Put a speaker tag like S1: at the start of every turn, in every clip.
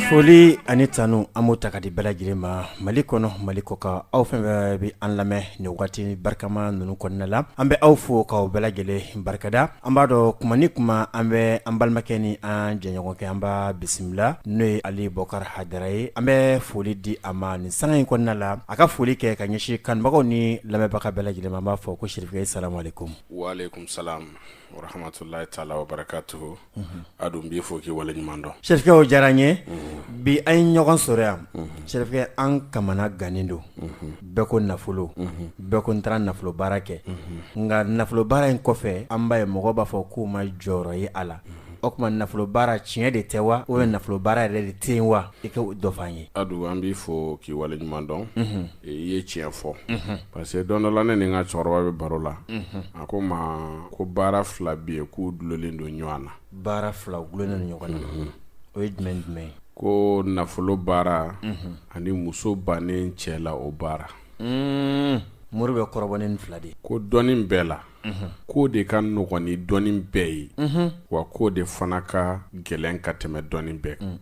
S1: Foli ani tanu an b'o ta ka di bɛɛ lajɛlen ma Mali kɔnɔ Mali kɔ kan aw fɛn fɛn bɛ an lamɛn nin waati barikama ninnu kɔnɔna la an bɛ aw fo k'aw bɛɛ lajɛlen barikada an b'a dɔn kuma ni kuma an bɛ an balimakɛ ni an jɛɲɔgɔnkɛ an b'a bisimila n'o ye Ali Bukari Hadara ye an bɛ foli di a ma nin sanga in kɔnɔna la a ka foli kɛ ka ɲɛsin kanubagaw ni lamɛnbaga bɛɛ lajɛlen ma an b'a fɔ ko Serifukɛ salamu aleykum.
S2: Wa aleykum salam wa rahmatulahi taala wa barakatuhu. Adu n b'i fo k'i waleɲuman dɔn.
S1: Serifukɛ o diyara n ye bi an ye ɲɔgɔn sɔrɔ yan Serifukɛ an kamana gannen don bɛɛ ko nafolo bɛɛ ko n taara nafolo baara kɛ nka nafolo baara in kɔfɛ an b'a ye mɔgɔ b'a fɔ k'u ma jɔyɔrɔ ye a la o tuma nafolo baara tiɲɛ de tɛ wa ou bien nafolo baara yɛrɛ de tɛ yen wa i ka dɔ f'an ye.
S2: Adu an b'i fo k'i waleɲuman dɔn i ye tiɲɛ fɔ parce que don dɔ la ne ni n ka cɛkɔrɔba bɛ baro la a ko ma ko baara fila bɛ yen k'u dulolen don ɲɔgɔn na.
S1: Baara fila dulolen don ɲɔgɔn na o ye jumɛn jumɛn ye.
S2: Ko nafolo baara ani muso bannen cɛ la o baara.
S1: Mori bɛ kɔrɔbɔ ni fila de. Ko
S2: dɔnni bɛɛ la k'o de ka nɔgɔn ni dɔnni bɛɛ ye wa k'o de fana ka gɛlɛn ka tɛmɛ dɔnni bɛɛ kan.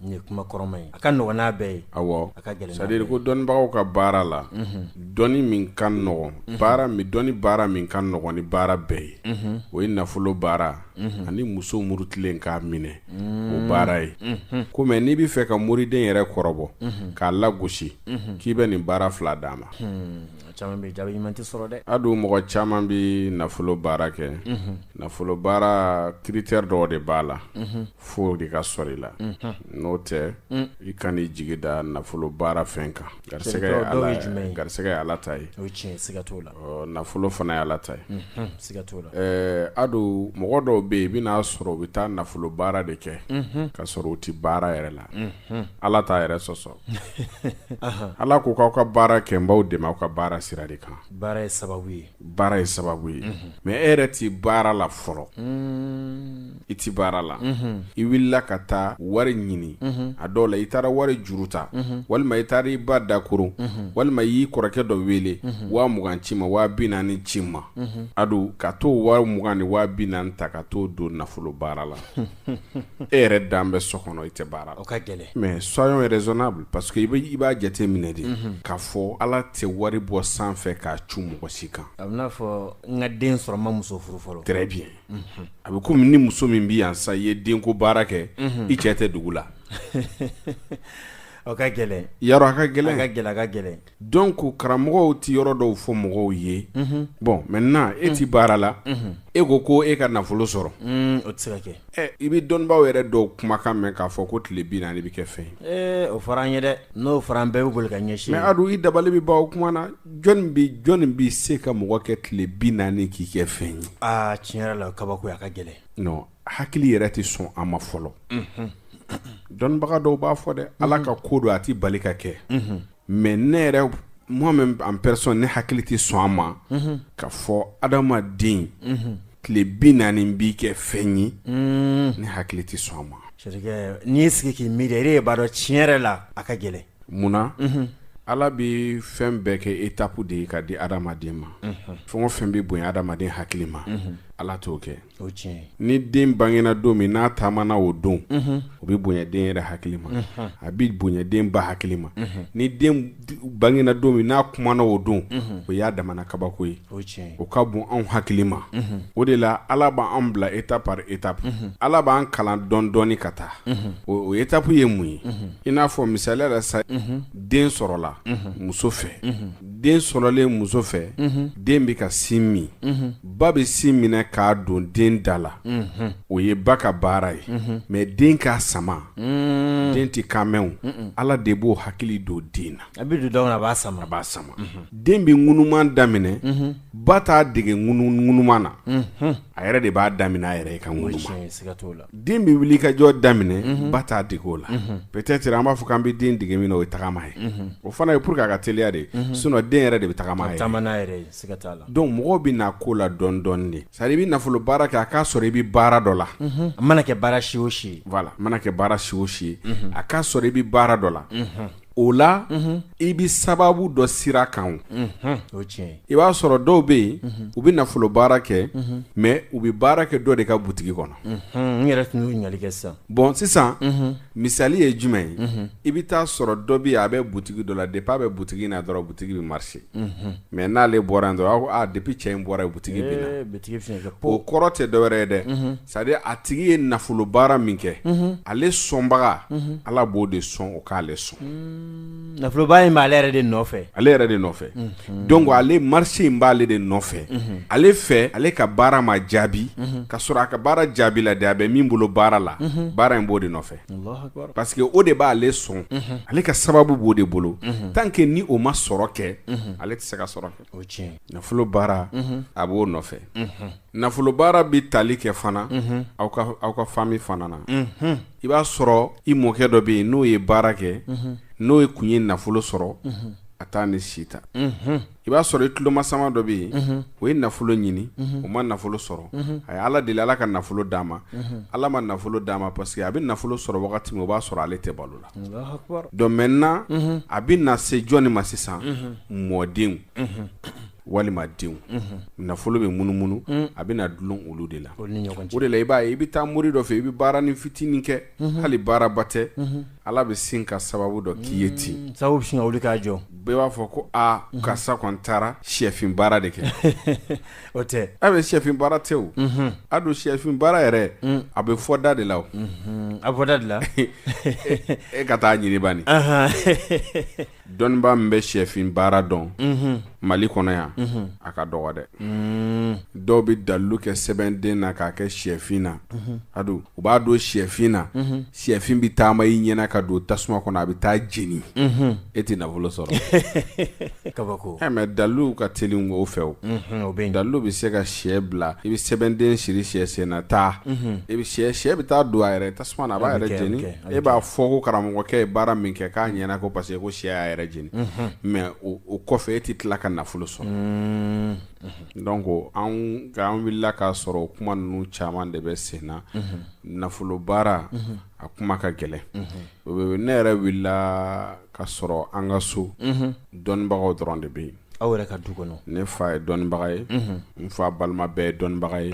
S1: Nin ye kuma kɔrɔma ye a ka nɔgɔn n'a bɛɛ ye.
S2: Awɔ
S1: a ka gɛlɛn.
S2: C'est à dire ko dɔnnibagaw ka baara la dɔnni min ka nɔgɔn dɔnni baara min ka nɔgɔn ni baara bɛɛ ye o ye nafolo baara ani muso murutilen k'a minɛ o baara ye ko mɛ n'i bɛ fɛ ka moriden yɛrɛ kɔrɔbɔ k'a lagosi k'i bɛ nin baara fila d'a ma.
S1: Caman bɛ jaabi ɲuman tɛ sɔrɔ dɛ.
S2: Adu mɔgɔ caman bɛ nafolo baara kɛ nafolo baara critère dɔw de b'a la fo de ka sɔrɔ i la n'o tɛ i ka n'i jigi da nafolo baara fɛn kan garisɛgɛ ye Ala ta ye.
S1: O tiɲɛ siga t'o la.
S2: Nafolo fana ye Ala ta ye.
S1: Siga t'o la.
S2: Adu mɔgɔ dɔw bɛ yen i bɛn'a sɔrɔ u bɛ taa nafolo baara de kɛ ka sɔrɔ u tɛ baara yɛrɛ la Ala t'a yɛrɛ sɔsɔ. Ala ko k'aw ka baara kɛ n b'aw dɛmɛ aw ka baara sira de kan.
S1: Baara ye sababu ye.
S2: Baara ye sababu ye mais e yɛrɛ t'i baara la fɔlɔ i t'i baara la i wulila ka taa wari ɲini a dɔw la i taara wari juru ta walima i taara i ba dakuru walima i y'i kɔrɔkɛ dɔ wele 20,000 ci ma 40,000 ci ma Adu ka t'o 20,000 ni 40,000 ta ka t'o don nafolo baara la e yɛrɛ dan bɛ so kɔnɔ i tɛ baara la.
S1: O ka gɛlɛn.
S2: Mais soyons raisonnables parce que i b'a jate minɛ de k'a fɔ Ala tɛ wari bɔ sanfɛ k'a cu mɔgɔ si kan.
S1: A bɛ n'a fɔ n ka den sɔrɔ ma muso furu fɔlɔ.
S2: Très bien. A bɛ komi ni muso min bɛ yan sa i ye denko baara kɛ i cɛ tɛ dugu la.
S1: O ka gɛlɛn.
S2: Yarɔ a ka gɛlɛn.
S1: A ka gɛlɛn.
S2: Donc karamɔgɔw ti yɔrɔ dɔw fɔ mɔgɔw ye. Bon maintenant e ti baara la e ko e ka nafolo sɔrɔ.
S1: O tɛ se ka kɛ.
S2: I bɛ dɔnnibaaw yɛrɛ dɔw kumakan mɛn k'a fɔ ko tile 40 bɛ kɛ fɛn ye.
S1: O fɔra an ye dɛ n'o fɔra an bɛɛ bɛ boli ka ɲɛsin.
S2: Mais Adu i dabali bɛ ban o kuma na jɔnni bɛ se ka mɔgɔ kɛ tile 40 k'i kɛ fɛn ye.
S1: Tiɲɛ yɛrɛ la kabako a ka gɛlɛn.
S2: Non hakili yɛrɛ tɛ sɔn a ma fɔlɔ. Dɔnnibaga dɔw b'a fɔ dɛ Ala ka ko don a tɛ bali ka kɛ mais ne yɛrɛ moi-même en personne ne hakili tɛ sɔn a ma ka fɔ adamaden tile 40 b'i kɛ fɛn ye ne hakili tɛ sɔn a ma.
S1: Serikɛ n'i y'i sigi k'i miiri e b'a dɔn tiɲɛ yɛrɛ la a ka gɛlɛn.
S2: Munna Ala bɛ fɛn bɛɛ kɛ étape de ye ka di adamaden ma fɛn o fɛn bɛ bonya adamaden hakili ma Ala t'o kɛ.
S1: O tiɲɛ.
S2: Ni den bangena don min n'a taamana o don o bɛ bonya den yɛrɛ hakili ma a bɛ bonya den ba hakili ma ni den bangena don min n'a kumana o don o y'a damana kabako ye.
S1: O tiɲɛ.
S2: O ka bon anw hakili ma o de la Ala b'an bila étape par étape Ala b'an kalan dɔɔni ka taa o étape ye mun ye i n'a fɔ misaliya la sa den sɔrɔla muso fɛ den sɔrɔlen muso fɛ den bɛ ka sin min ba bɛ sin minɛ k'a don den da la o ye ba ka baara ye mais den k'a sama den tɛ kan mɛn Ala de b'o hakili don den na. A
S1: bɛ don da kɔnɔ a
S2: b'a sama den bɛ ŋunuman daminɛ ba t'a dege ŋunuman na a yɛrɛ de b'a daminɛ a yɛrɛ ye ka ŋunuman. Den bɛ wuli ka jɔ daminɛ ba t'a dege o la peut-être an b'a fɔ k'an bɛ den dege min na o ye tagama ye o fana ye pour que a ka teliya de sinon den yɛrɛ de bɛ tagama a yɛrɛ ye. Donc mɔgɔw bɛ na ko la dɔɔni de c'est à dire i bɛ nafolo baara kɛ a k'a sɔrɔ i bɛ baara dɔ la
S1: a mana kɛ baara si o si.
S2: Voilà a mana kɛ baara si o si a k'a sɔrɔ i bɛ baara dɔ la o la i bi sababu dɔ sira kan
S1: o tiɲɛ
S2: i b'a sɔrɔ dɔw bɛ yen u bɛ nafolo baara kɛ mais u bɛ baara kɛ dɔ de ka butigi kɔnɔ
S1: n yɛrɛ tun y'o ɲininkali kɛ sisan
S2: bon sisan misali ye jumɛn ye i bɛ taa sɔrɔ dɔ bɛ yen a bɛ butigi dɔ la depuis a bɛ butigi na dɔrɔn butigi bɛ marché mais n'ale bɔra yen dɔrɔn a depuis cɛ in bɔra yen butigi bɛ na o kɔrɔ tɛ dɔwɛrɛ ye dɛ c'est à dire a tigi ye nafolo baara min kɛ ale sɔnbaga Ala b'o de sɔn o k'ale sɔn
S1: nafolo baara in b'ale yɛrɛ de nɔfɛ
S2: ale yɛrɛ de nɔfɛ donc ale marché in b'ale de nɔfɛ ale fɛ ale ka baara ma jaabi ka sɔrɔ a ka baara jaabi la de a bɛ min bolo baara la baara in b'o de nɔfɛ parce que o de b'ale sɔn ale ka sababu b'o de bolo tant que ni o ma sɔrɔ kɛ ale tɛ se ka sɔrɔ kɛ
S1: o tiɲɛ
S2: nafolo baara a b'o nɔfɛ nafolo baara bi tali kɛ fana aw ka famille fana na i b'a sɔrɔ i mɔkɛ dɔ bɛ yen n'o ye baara kɛ n'o ye kun ye nafolo sɔrɔ a t'a ni si ta i b'a sɔrɔ i tulomasama dɔ bɛ yen o ye nafolo ɲini o ma nafolo sɔrɔ a ye Ala deli Ala ka nafolo d'a ma Ala ma nafolo d'a ma parce que a bɛ nafolo sɔrɔ wagati min o b'a sɔrɔ ale tɛ balo la donc maintenant a bɛ na se jɔnni ma sisan mɔdenw walima denw nafolo bɛ munumunu a bɛ na dulon olu de la o de la i b'a ye i bɛ taa mori dɔ fɛ i bɛ baara ni fitinin kɛ hali baaraba tɛ Ala bɛ sin ka sababu dɔ k'i ye ten
S1: sababu bɛ sin ka wuli k'a jɔ
S2: bɛɛ b'a fɔ ko karisa kɔni taara sɛfin baara de kɛ
S1: o tɛ
S2: a bɛ sɛfin baara tɛ o a don sɛfin baara yɛrɛ a bɛ fɔ da de la o
S1: a bɛ fɔ da de la
S2: e ka taa ɲini bani dɔnnibaa min bɛ sɛfin baara dɔn Mali kɔnɔ yan a ka dɔgɔ dɛ dɔw bɛ dalilu kɛ sɛbɛnden na k'a kɛ sɛfin na a don u b'a don sɛfin na sɛfin bɛ taama i ɲɛna ka don tasuma kɔnɔ a bɛ taa jeni e tɛ nafolo sɔrɔ
S1: kabako
S2: mais dalilu ka teli o fɛ o dalilu bɛ se ka sɛ bila i bɛ sɛbɛnden siri sɛ sen na taa i bɛ sɛ bɛ taa don a yɛrɛ tasuma na a b'a yɛrɛ jeni e b'a fɔ ko karamɔgɔkɛ ye baara min kɛ k'a ɲɛna ko parce que ko sɛ y'a yɛrɛ jeni mais o kɔfɛ e tɛ tila ka nafolo sɔrɔ donc an wulila k'a sɔrɔ o kuma ninnu caman de bɛ sen na nafolo baara a kuma ka gɛlɛn ne yɛrɛ wulila ka sɔrɔ an ka so dɔnnibagaw dɔrɔn de bɛ yen
S1: aw yɛrɛ ka du kɔnɔ ne
S2: fa ye dɔnnibaga ye n fa balima bɛɛ ye dɔnnibaga ye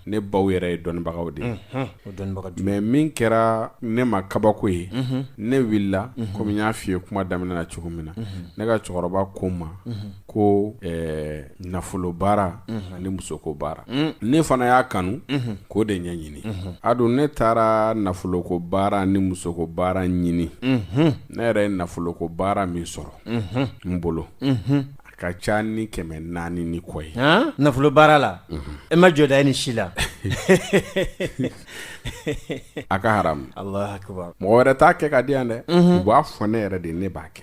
S2: ne baw yɛrɛ ye dɔnnibagaw de ye mais min kɛra ne ma kabako ye ne wulila komi n y'a f'i ye kuma daminɛ na cogo min na ne ka cɛkɔrɔba ko n ma ko nafolo baara ani musoko baara ne fana y'a kanu k'o de ɲɛɲini a don ne taara nafoloko baara ni musoko baara ɲini ne yɛrɛ ye nafoloko baara min sɔrɔ n bolo ka ca ni 400 ni kɔ ye
S1: nafolo baara la e ma jɔda ye ni si la
S2: a ka haramu
S1: Allahu akbar
S2: mɔgɔ wɛrɛ t'a kɛ ka di yan dɛ u b'a fɔ ne yɛrɛ de ne b'a kɛ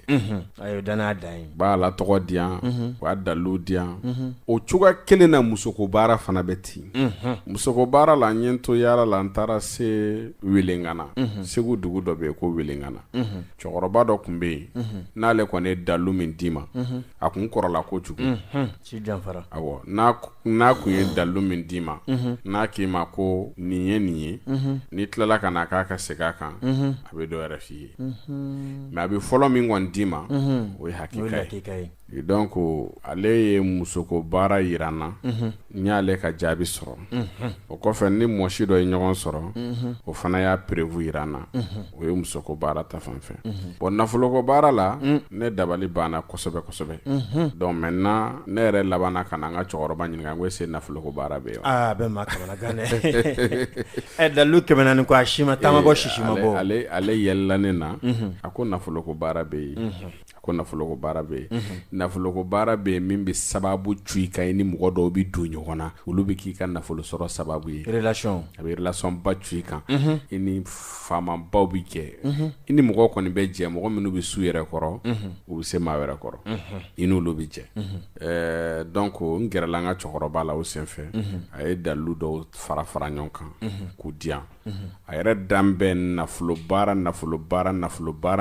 S1: ayo danaya dan ye
S2: b'a la tɔgɔ di yan u b'a dalilu di yan o cogoya kelen na musoko baara fana bɛ ten musoko baara la n ye n to yaala la n taara se Welengana Segu dugu dɔ bɛ yen ko Welengana cɛkɔrɔba dɔ tun bɛ yen n'ale kɔni ye dalilu min d'i ma a kun kɔrɔla kojugu
S1: si janfara
S2: awɔ n'a kun ye dalilu min d'i ma n'a k'i ma ko nin ye nin ye n'i tilala ka na k'a ka segin a kan a bɛ dɔ wɛrɛ f'i ye mais a bɛ fɔlɔ min kɔni d'i ma o ye hakika ye donc ale ye musoko baara yira n na n y'ale ka jaabi sɔrɔ o kɔfɛ ni mɔsi dɔ ye ɲɔgɔn sɔrɔ o fana y'a prévu yira n na o ye musoko baara ta fanfɛ bon nafoloko baara la ne dabali banna kosɛbɛ kosɛbɛ donc maintenant ne yɛrɛ labanna ka na n ka cɛkɔrɔba ɲininka n ko est-ce que nafoloko baara bɛ yen
S1: a bɛ maa kamanagan dɛ dalilu 400 ko a si ma taama bɔ sisi ma bɔ
S2: ale yɛlɛla ne na a ko nafoloko baara bɛ yen ko nafoloko baara bɛ yen nafoloko baara bɛ yen min bɛ sababu cu i kan i ni mɔgɔ dɔw bɛ don ɲɔgɔn na olu bɛ k'i ka nafolo sɔrɔ sababu ye
S1: relation
S2: a bɛ relation ba cu i kan i ni faamabaw bɛ jɛ i ni mɔgɔw kɔni bɛ jɛ mɔgɔ minnu bɛ su yɛrɛ kɔrɔ u bɛ se maa wɛrɛ kɔrɔ i n'olu bɛ jɛ donc n gɛrɛla n ka cɛkɔrɔba la o senfɛ a ye dalilu dɔw fara fara ɲɔgɔn kan k'u di yan a yɛrɛ dan bɛ nafolo baara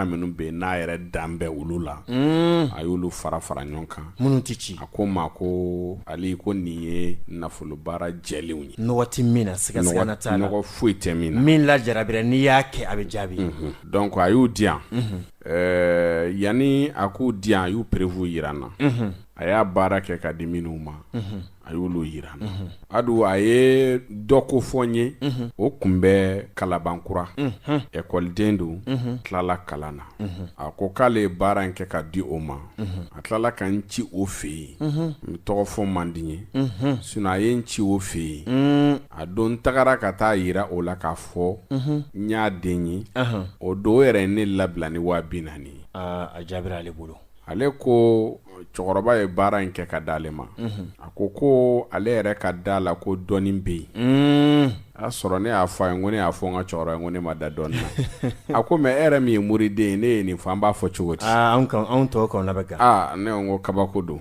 S2: minnu bɛ yen n'a yɛrɛ dan bɛ olu la a y'olu fara fara ɲɔgɔn kan
S1: minnu tɛ ci a
S2: ko ma ko ali ko nin ye nafolo baara jɛlenw ye
S1: nɔgɔ tɛ min na sigasana t'a la
S2: nɔgɔ foyi tɛ min na
S1: min lajarabira n'i y'a kɛ a bɛ jaabi
S2: donc a y'u di yan yani a k'u di yan a y'u prévu yira n na a y'a baara kɛ ka di minnu ma a y'olu yira n na adu a ye dɔ ko fɔ n ye o kun bɛ kalabankura ekɔliden don tilala kalan na a ko k'ale ye baara in kɛ ka di o ma a tilala ka n ci o fɛ yen n tɔgɔ fɔ man di n ye sinon a ye n ci o fɛ yen a don tagara ka taa yira o la k'a fɔ n y'a den ye o don o yɛrɛ ye ne labila ni 40,000 ye
S1: a jaabira ale bolo
S2: ale ko cɛkɔrɔba ye baara in kɛ ka d'ale ma a ko ale yɛrɛ ka da la ko dɔɔnin bɛ yen a sɔrɔ ne y'a fɔ a ye ko ne y'a fɔ n ka cɛkɔrɔba ye ko ne ma da dɔɔnin na a ko mais e yɛrɛ min ye muriden ye ne ye nin fɔ an b'a fɔ cogo di
S1: anw tɔw kan labɛn kan
S2: ne ko kabako don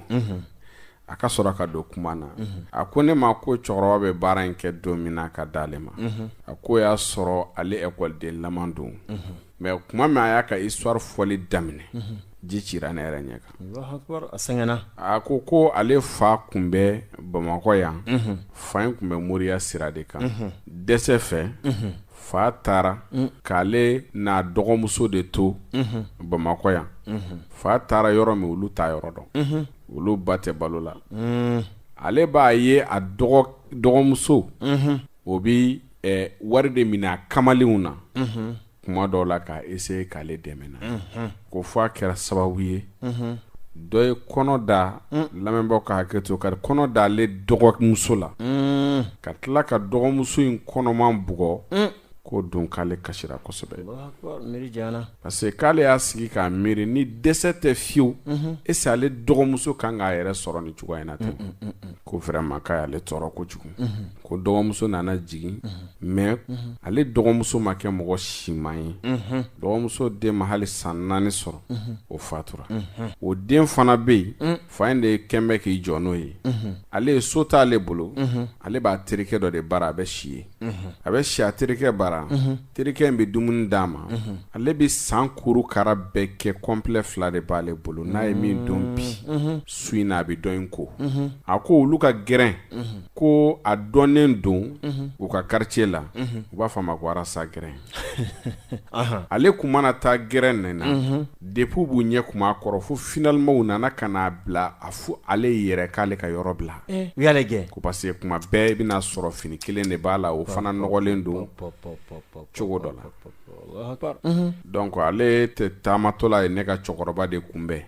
S2: a ka sɔrɔ ka don kuma na a ko ne ma ko cɛkɔrɔba bɛ baara in kɛ don min na ka d'ale ma a ko y'a sɔrɔ ale ekɔliden laman don mais kuma min a y'a ka histoire fɔli daminɛ ji cira ne yɛrɛ ɲɛ kan
S1: a sɛgɛnna a
S2: ko ale fa kun bɛ Bamakɔ yan fa in kun bɛ Moriya sira de kan dɛsɛ fɛ fa taara k'ale n'a dɔgɔmuso de to Bamakɔ yan fa taara yɔrɔ min olu t'a yɔrɔ dɔn olu ba tɛ balo la ale b'a ye a dɔgɔmuso o bi wari de minɛ a kamalenw na kuma dɔw la k'a essayer k'ale dɛmɛ na ko fɔ a kɛra sababu ye dɔ ye kɔnɔ da lamɛnbaaw ka hakɛ to ka kɔnɔ da ale dɔgɔmuso la ka tila ka dɔgɔmuso in kɔnɔman bugɔ ko don k'ale kasira kosɛbɛ parce que k'ale y'a sigi k'a miiri ni dɛsɛ tɛ fiyewu est-ce que ale dɔgɔmuso kan k'a yɛrɛ sɔrɔ ni cogoya in na ten ko vraiment k'a y'ale tɔɔrɔ kojugu ko dɔgɔmuso nana jigin mais ale dɔgɔmuso ma kɛ mɔgɔ siman ye dɔgɔmuso den ma hali san 4 sɔrɔ o fatura o den fana bɛ yen fa in de kɛn bɛ k'i jɔ n'o ye ale ye so t'ale bolo ale b'a terikɛ dɔ de bara a bɛ si ye a bɛ si a terikɛ bara terikɛ in bɛ dumuni d'a ma ale bɛ san kurukara bɛɛ kɛ complet 2 de b'ale bolo n'a ye min don bi su in na a bɛ dɔ in ko a ko olu ka gɛrɛn ko a dɔnnen don u ka quartier la u b'a fɔ a ma ko arasa gɛrɛn ale kun mana taa gɛrɛn nin na depuis b'u ɲɛ kun b'a kɔrɔ fo finalement u nana ka n'a bila a fo ale yɛrɛ k'ale ka yɔrɔ bila
S1: u y'ale gɛn
S2: ko parce que kuma bɛɛ i bɛna sɔrɔ fini kelen de b'a la o fana nɔgɔlen don cogo dɔ la donc ale tɛ taamatɔ la ye ne ka cɛkɔrɔba de kunbɛn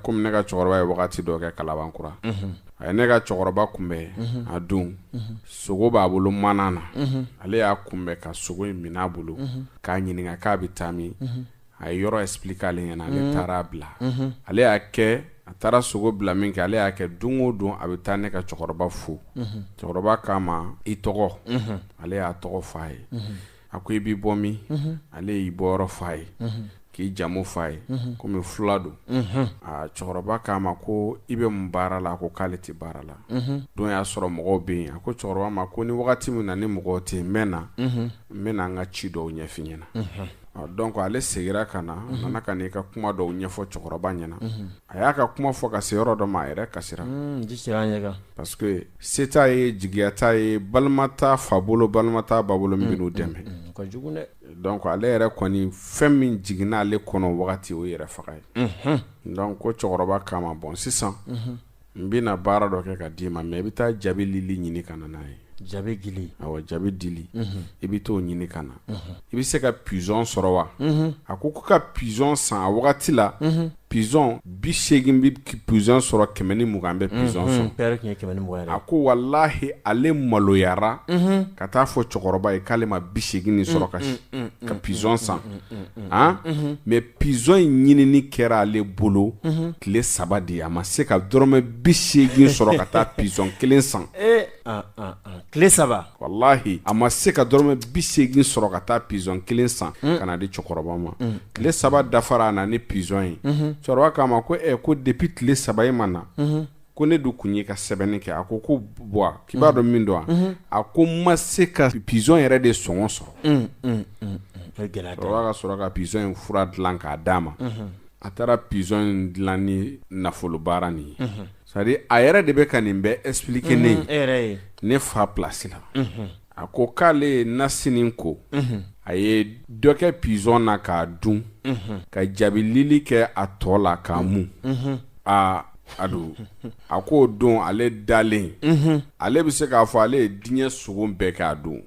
S2: komi ne ka cɛkɔrɔba ye wagati dɔ kɛ Kalabankura a ye ne ka cɛkɔrɔba kunbɛn a don sogo b'a bolo mana na ale y'a kunbɛn ka sogo in minɛ a bolo k'a ɲininka k'a bɛ taa min a ye yɔrɔ expliquer ale ɲɛna ale taara a bila ale y'a kɛ a taara sogo bila min kɛ ale y'a kɛ don o don a bɛ taa ne ka cɛkɔrɔba fo cɛkɔrɔba k'a ma i tɔgɔ ale y'a tɔgɔ f'a ye a ko i b'i bɔ min ale y'i bɔyɔrɔ f'a ye k'i jamu f'a ye komi fula don cɛkɔrɔba k'a ma ko i bɛ mun baara la a ko k'ale tɛ baara la don y'a sɔrɔ mɔgɔw bɛ yen a ko cɛkɔrɔba ma ko ni wagati min na ni mɔgɔw tɛ yen n bɛ na n ka ci dɔw ɲɛf'i ɲɛna donc ale segira ka na a nana ka n'i ka kuma dɔw ɲɛfɔ cɛkɔrɔba ɲɛna a y'a ka kuma fɔ ka se yɔrɔ dɔ ma a yɛrɛ kasira parce que se t'a ye jigiya t'a ye balima t'a fa bolo balima t'a ba bolo min bɛn'u dɛmɛ donc ale yɛrɛ kɔni fɛn min jiginna ale kɔnɔ wagati o yɛrɛ faga ye donc ko cɛkɔrɔba k'a ma bon sisan n bɛna baara dɔ kɛ ka d'i ma mais i bɛ taa jaabi lili ɲini ka na n'a ye
S1: jaabi gili
S2: awɔ jaabi dili i bɛ t'o ɲini ka na i bɛ se ka pizɔn sɔrɔ wa a ko ka pizɔn san a wagati la pizɔn 80 bɛ pizɔn sɔrɔ 120 bɛ pizɔn sɔrɔ a ko walahi ale maloyara ka taa fɔ cɛkɔrɔba ye k'ale ma 80 nin sɔrɔ ka pizɔn san mais pizɔn in ɲinini kɛra ale bolo tile 3 de a ma se ka dɔrɔmɛ 80 sɔrɔ ka taa pizɔn 1 san
S1: tile 3
S2: wallahi a ma se ka dɔrɔmɛ 80 sɔrɔ ka taa pizɔn 1 san ka na di cɛkɔrɔba ma tile 3 dafara a na ni pizɔn ye cɛkɔrɔba k'a ma ko depuis tile 3 in ma na ko ne dun kun ye ka sɛbɛnni kɛ a ko bɔ k'i b'a dɔn min dɔn a ko ma se ka pizɔn yɛrɛ de sɔngɔ sɔrɔ cɛkɔrɔba ka sɔrɔ ka pizɔn in fura dilan k'a d'a ma a taara pizɔn in dilan ni nafolo baara nin ye c'est-à-dire a yɛrɛ de bɛ ka nin bɛɛ expliquer ne ye ne fa place la a ko k'ale nasinin ko a ye dɔ kɛ pizɔn na k'a dun ka jabilili kɛ a tɔ la k'a mun ado a k'o don ale dalen ale bɛ se k'a fɔ ale ye diɲɛ sogo bɛɛ k'a don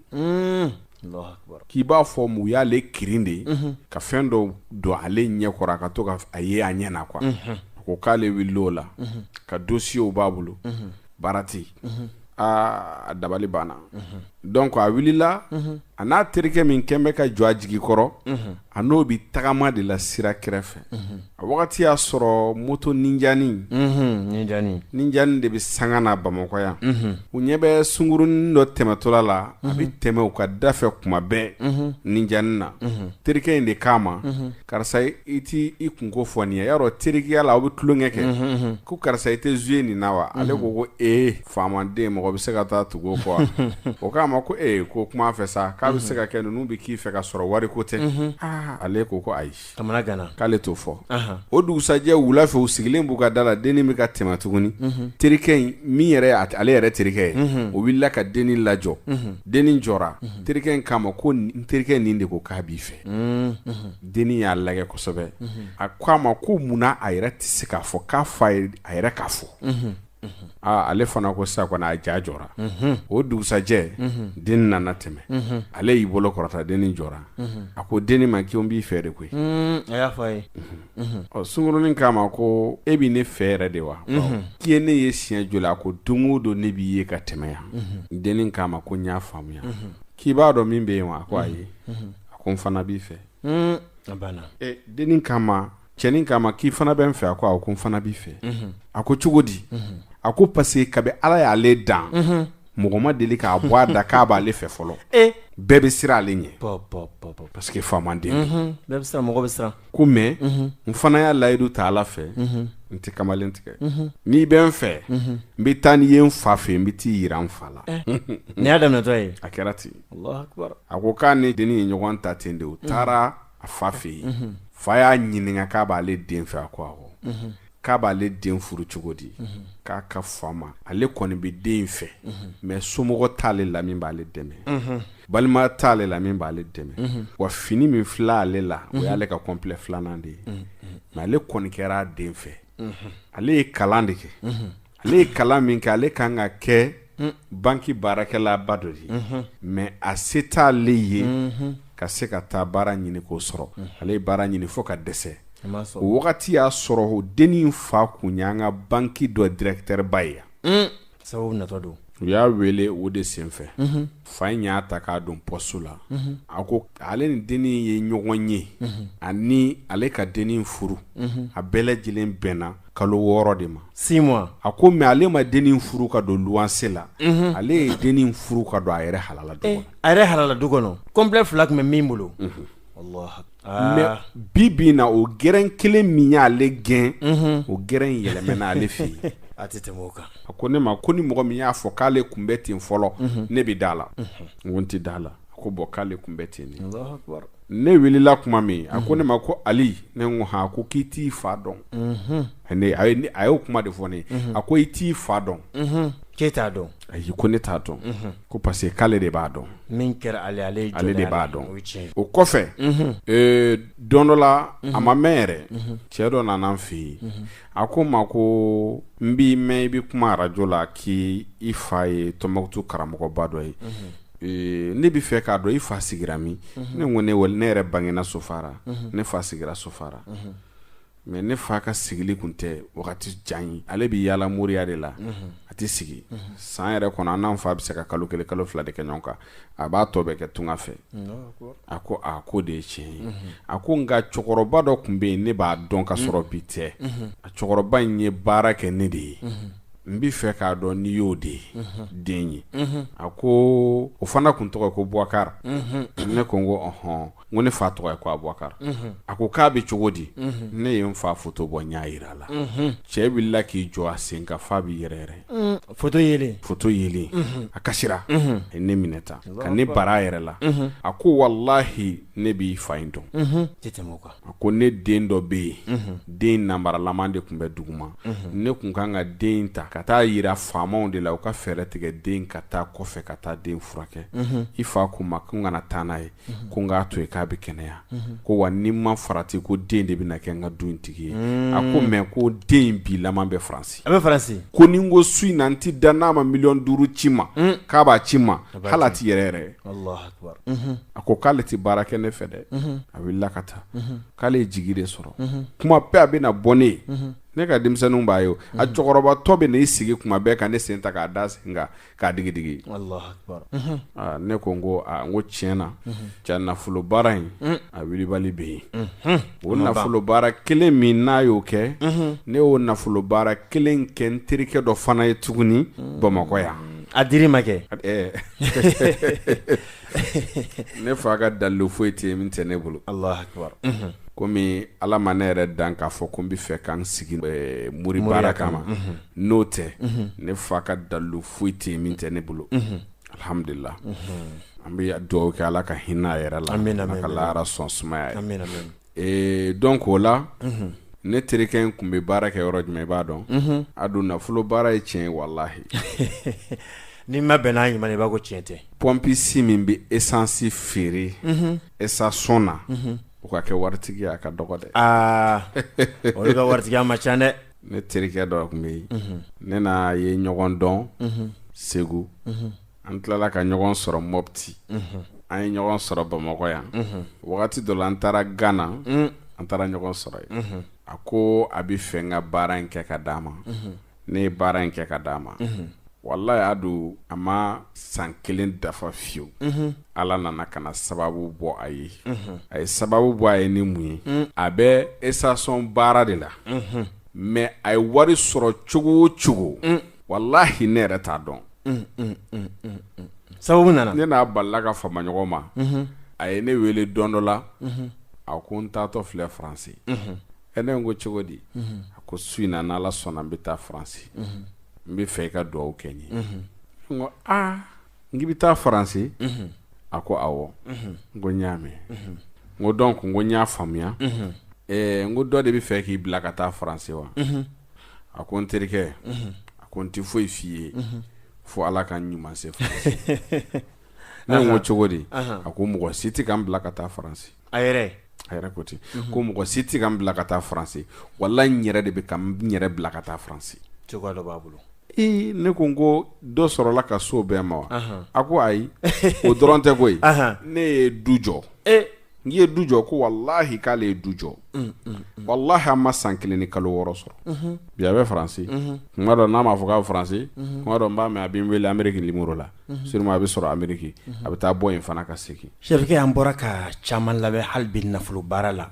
S2: k'i b'a fɔ mu y'ale kirin de ka fɛn dɔ don ale ɲɛkɔrɔ a ka to a ye a ɲɛna quoi a ko k'ale wulila o la ka dosiyew b'a bolo baara tɛ a dabali banna donc a wulila a n'a terikɛ min kɛn bɛ ka jɔ a jigi kɔrɔ a n'o bi tagama de la sira kɛrɛfɛ a wagati y'a sɔrɔ moto ninjani de bɛ sanga na Bamakɔ yan u ɲɛ bɛ sungurunin dɔ tɛmɛtɔla la a bɛ tɛmɛ u ka da fɛ kuma bɛɛ ninjani na terikɛ in de k'a ma karisa i t'i kunko fɔ nin ye yarɔ terikiya la aw bɛ tulonkɛ kɛ ko karisa i tɛ zuye nin na wa ale ko faamanden mɔgɔ bɛ se ka taa tugu o kɔ o k'a ma ko ko kuma fɛ sa k'a bɛ se ka kɛ ninnu bɛ k'i fɛ ka sɔrɔ wari ko tɛ ale ko ayi
S1: kamana gana
S2: k'ale t'o fɔ o dugusajɛ wula fɛ u sigilen b'u ka da la denni bɛ ka tɛmɛ tuguni terikɛ in min yɛrɛ ale yɛrɛ terikɛ ye o wulila ka denni lajɔ denni jɔra terikɛ in k'a ma ko n terikɛ nin de ko k'a b'i fɛ denni y'a lagɛ kosɛbɛ a ko a ma ko munna a yɛrɛ tɛ se k'a fɔ k'a fa a yɛrɛ k'a fɔ ale fana ko sa kɔni a ja jɔra o dugusajɛ denni nana tɛmɛ ale y'i bolo kɔrɔta denni jɔra a ko denni ma k'i b'i fɛ de koyi
S1: a y'a fɔ a ye
S2: sungurunin k'a ma ko e b'i ne fɛ yɛrɛ de wa k'i ye ne ye siɲɛ joli a ko don o don ne b'i ye ka tɛmɛ yan denni k'a ma ko n y'a faamuya k'i b'a dɔn min bɛ yen wa a ko ayi a ko n fana b'i fɛ
S1: a banna
S2: denni k'a ma cɛnin k'a ma k'i fana bɛ n fɛ a ko n fana b'i fɛ a ko cogo di a ko parce que kabi ala y'ale dan mɔgɔ ma deli k'a bɔ a da k'a b'ale fɛ fɔlɔ bɛɛ bɛ siran ale ɲɛ parce que faamanden
S1: bɛɛ bɛ siran mɔgɔ bɛ siran
S2: ko mais n fana y'a layidu ta ala fɛ n tɛ kamalen tigɛ n'i bɛ n fɛ n bɛ taa n'i ye n fa fɛ n bɛ t'i yira n fa la
S1: nin y'a daminɛtɔ ye
S2: a kɛra ten
S1: Allahu Akbar
S2: a ko k'a ni denni ye ɲɔgɔn ta ten de u taara a fa fɛ yen fa y'a ɲininka k'a b'ale den fɛ a ko awɔ k'a b'ale den furu cogo di k'a ka fama ale kɔni bɛ den fɛ mais somɔgɔ t'ale la min b'ale dɛmɛ balima t'ale la min b'ale dɛmɛ wa fini min filɛ ale la o y'ale ka complet filanan de ye mais ale kɔni kɛra a den fɛ ale ye kalan de kɛ ale ye kalan min kɛ ale kan ka kɛ banki baarakɛla ba dɔ de mais a se t'ale ye ka se ka taa baara ɲini k'o sɔrɔ ale ye baara ɲini fo ka dɛsɛ o wagati y'a sɔrɔ denni in fa kun y'an ka banki dɔ directeur ba ye
S1: sababu natɔ don
S2: u y'a wele o de senfɛ fa in y'a ta k'a don poste la a ko ale ni denni ye ɲɔgɔn ye ani ale ka denni furu a bɛɛ lajɛlen bɛnna kalo 6 de ma
S1: 6 mois
S2: a ko mais ale ma denni furu ka don luwanse la ale ye denni furu ka don a yɛrɛ halala du kɔnɔ
S1: a yɛrɛ halala du kɔnɔ complet fila tun bɛ min bolo Allah
S2: mais bi na o gɛrɛn kelen min y'ale gɛn o gɛrɛn yɛlɛmɛna ale fɛ yen
S1: a tɛ tɛmɛ o kan
S2: a ko ne ma ko ni mɔgɔ min y'a fɔ k'ale kun bɛ ten fɔlɔ ne bɛ da la n ko n tɛ da la a ko bɔn k'ale kun bɛ ten ne ne wulila kuma min a ko ne ma ko Ali ne ko han ko k'i t'i fa dɔn a y'o kuma de fɔ ne a ko i t'i fa dɔn
S1: k'e t'a dɔn
S2: ayi ko ne t'a dɔn ko parce que k'ale de b'a dɔn
S1: min kɛra ale
S2: de b'a dɔn o kɔfɛ don dɔ la a ma mɛn yɛrɛ cɛ dɔ nana n fɛ yen a ko n ma ko n b'i mɛn i bɛ kuma arajo la k'i fa ye Tɔnbukutu karamɔgɔba dɔ ye ne bɛ fɛ k'a dɔn i fa sigira min ne ko ne yɛrɛ bangena Sofara ne fa sigira Sofara mais ne fa ka sigili kun tɛ wagati jan ye ale bɛ yaala moriya de la a tɛ sigi san yɛrɛ kɔnɔ an n'an fa bɛ se ka kalo 1 kalo 2 de kɛ ɲɔgɔn kan a b'a tɔ bɛɛ kɛ tunga fɛ a ko ko de ye tiɲɛ ye a ko nka cɛkɔrɔba dɔ tun bɛ yen ne b'a dɔn ka sɔrɔ bi tɛ a cɛkɔrɔba in ye baara kɛ ne de ye n b'i fɛ k'a dɔn n'i y'o de ye den ye a ko o fana kun tɔgɔ ye ko Bouakar ne ko n ko ɔhɔn n ko ne fa tɔgɔ ye ko Abouakar a ko k'a bɛ cogo di ne ye n fa foto bɔ n y'a yira a la cɛ wulila k'i jɔ a sen kan f'a bɛ yɛrɛ
S1: foto yelen
S2: a kasira a ye ne minɛ tan ka ne bara a yɛrɛ la a ko walahi ne b'i fa in dɔn a ko ne den dɔ bɛ yen den namaralaman de tun bɛ duguma ne kun kan ka den ta ka taa yira faamaw de la u ka fɛɛrɛ tigɛ den ka taa kɔfɛ ka taa den furakɛ i fa ko ma ko n kana taa n'a ye ko n k'a to yen k'a bɛ kɛnɛya ko wa ni ma farati ko den de bɛna kɛ n ka du tigi ye a ko mɛ ko den bi laban bɛ Faransi
S1: a bɛ Faransi
S2: ko ni n ko su in na n ti da n'a ma 500,000 ci ma k'a b'a ci ma hali a ti yɛrɛ yɛrɛ
S1: Allahu Akbar
S2: a ko k'ale ti baara kɛ ne fɛ dɛ a wulila ka taa k'ale ye jigi de sɔrɔ kuma bɛɛ a bɛna bɔ ne ye ne ka denmisɛnninw b'a ye a cɛkɔrɔbatɔ bɛ n'i sigi kuma bɛɛ ka ne sen ta k'a da sen kan k'a digidigi
S1: Allahu Akbar
S2: ne ko n ko tiɲɛ na ja nafolo baara in a wilibali bɛ yen o nafolo baara kelen min n'a y'o kɛ ne y'o nafolo baara kelen kɛ n terikɛ dɔ fana ye tuguni Bamakɔ yan
S1: a diri ma kɛ
S2: ne fa ka dalilu foyi tɛ min tɛ ne bolo
S1: Allahu Akbar
S2: komi Ala ma ne yɛrɛ dan k'a fɔ ko n bɛ fɛ k'an sigi muri baara kama n'o tɛ ne fa ka dalilu foyi tɛ min tɛ ne bolo alhamdulillah an bɛ dugawu kɛ Ala ka hinɛ a yɛrɛ la Ala ka lahara sɔn sumaya ye donc o la ne terikɛ in kun bɛ baara kɛ yɔrɔ jumɛn i b'a dɔn a don nafolo baara ye tiɲɛ ye wallahi
S1: ni ma bɛn n'a ɲuman i b'a ko tiɲɛ tɛ
S2: pompisi min bɛ essence feere essence na o ka kɛ waritigi a ka dɔgɔ dɛ
S1: olu ka waritigiya ma ca dɛ
S2: ne terikɛ dɔ kun bɛ yen ne n'a ye ɲɔgɔn dɔn Segu an tilala ka ɲɔgɔn sɔrɔ Mopti an ye ɲɔgɔn sɔrɔ Bamakɔ yan wagati dɔ la an taara Ghana an taara ɲɔgɔn sɔrɔ yen a ko a bɛ fɛ n ka baara in kɛ ka d'a ma ne ye baara in kɛ ka d'a ma wallahi y'a don a ma san 1 dafa fiyewu Ala nana ka na sababu bɔ a ye a ye sababu bɔ a ye ni mun ye a bɛ essation baara de la mais a ye wari sɔrɔ cogo o cogo wallahi ne yɛrɛ t'a dɔn
S1: sababu nana
S2: ne n'a balila ka fama ɲɔgɔn ma a ye ne wele don dɔ la a ko n taatɔ filɛ Faransi ne ko cogo di a ko su in na n'Ala sɔnna n bɛ taa Faransi n bɛ fɛ i ka dugawu kɛ n ye n ko n k'i bɛ taa Faransi a ko awɔ n ko n y'a mɛn n ko donc n ko n y'a faamuya n ko dɔ de bɛ fɛ k'i bila ka taa Faransi wa a ko n terikɛ a ko n tɛ foyi f'i ye fo Ala ka n ɲuman se Faransi ne ko cogo di a ko mɔgɔ si tɛ ka n bila ka taa Faransi
S1: a yɛrɛ
S2: ko ten ko mɔgɔ si tɛ ka n bila ka taa Faransi wallahi n yɛrɛ de bɛ ka n yɛrɛ bila ka taa Faransi
S1: cogoya dɔ b'a bolo
S2: ne ko n ko dɔ sɔrɔla ka so bɛɛ ma wa a ko ayi o dɔrɔn tɛ koyi ne ye du jɔ n ye du jɔ ko wallahi k'ale ye du jɔ wallahi an ma san 1 ni kalo 6 sɔrɔ bi a bɛ Faransi kuma dɔ n'a ma fɔ k'a bɛ Faransi kuma dɔ n b'a mɛn a bɛ n wele Amérique numéro la sûrement a bɛ sɔrɔ Amérique a bɛ taa bɔ yen fana ka segin
S1: Cheick an bɔra ka caman lamɛn hali bi nafolo baara la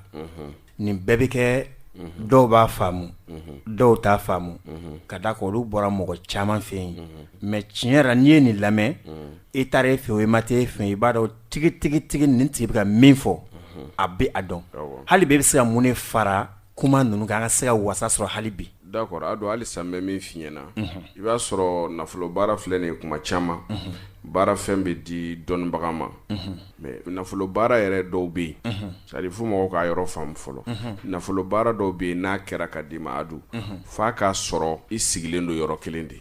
S1: nin bɛɛ bɛ kɛ dɔw b'a faamu dɔw t'a faamu ka da olu bɔra mɔgɔ caman fɛ yen mais tiɲɛ yɛrɛ n'i ye nin lamɛn i taara e fɛ o i ma taa e fɛ i b'a dɔn tigi nin tigi bɛ ka min fɔ a bɛ a dɔn hali bi e bɛ se ka mun de fara kuma ninnu kan an ka se ka wasa sɔrɔ hali bi
S2: d'accord a don hali san bɛ min f'i ɲɛna i b'a sɔrɔ nafolo baara filɛ nin ye kuma caman baara fɛn bɛ di dɔnnibaga ma mais nafolo baara yɛrɛ dɔw bɛ yen c'est à dire fo mɔgɔw k'a yɔrɔ faamu fɔlɔ nafolo baara dɔw bɛ yen n'a kɛra ka d'i ma Adu f'a k'a sɔrɔ i sigilen don yɔrɔ kelen de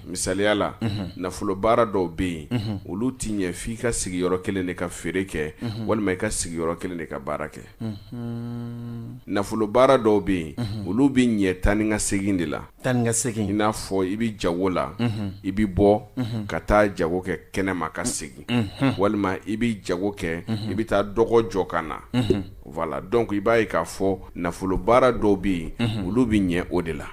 S2: misaliya la nafolo baara dɔw bɛ yen olu t'i ɲɛ f'i ka sigi yɔrɔ kelen de ka feere kɛ walima i ka sigi yɔrɔ kelen de ka baara kɛ nafolo baara dɔw bɛ yen olu bɛ ɲɛ taa ni ka segin de la i n'a fɔ i bɛ jago la i bɛ bɔ ka taa jago kɛ kɛnɛma ka segin walima i bɛ jago kɛ i bɛ taa dɔgɔ jɔ ka na voilà donc i b'a ye k'a fɔ nafolo baara dɔw bɛ yen olu bɛ ɲɛ o de la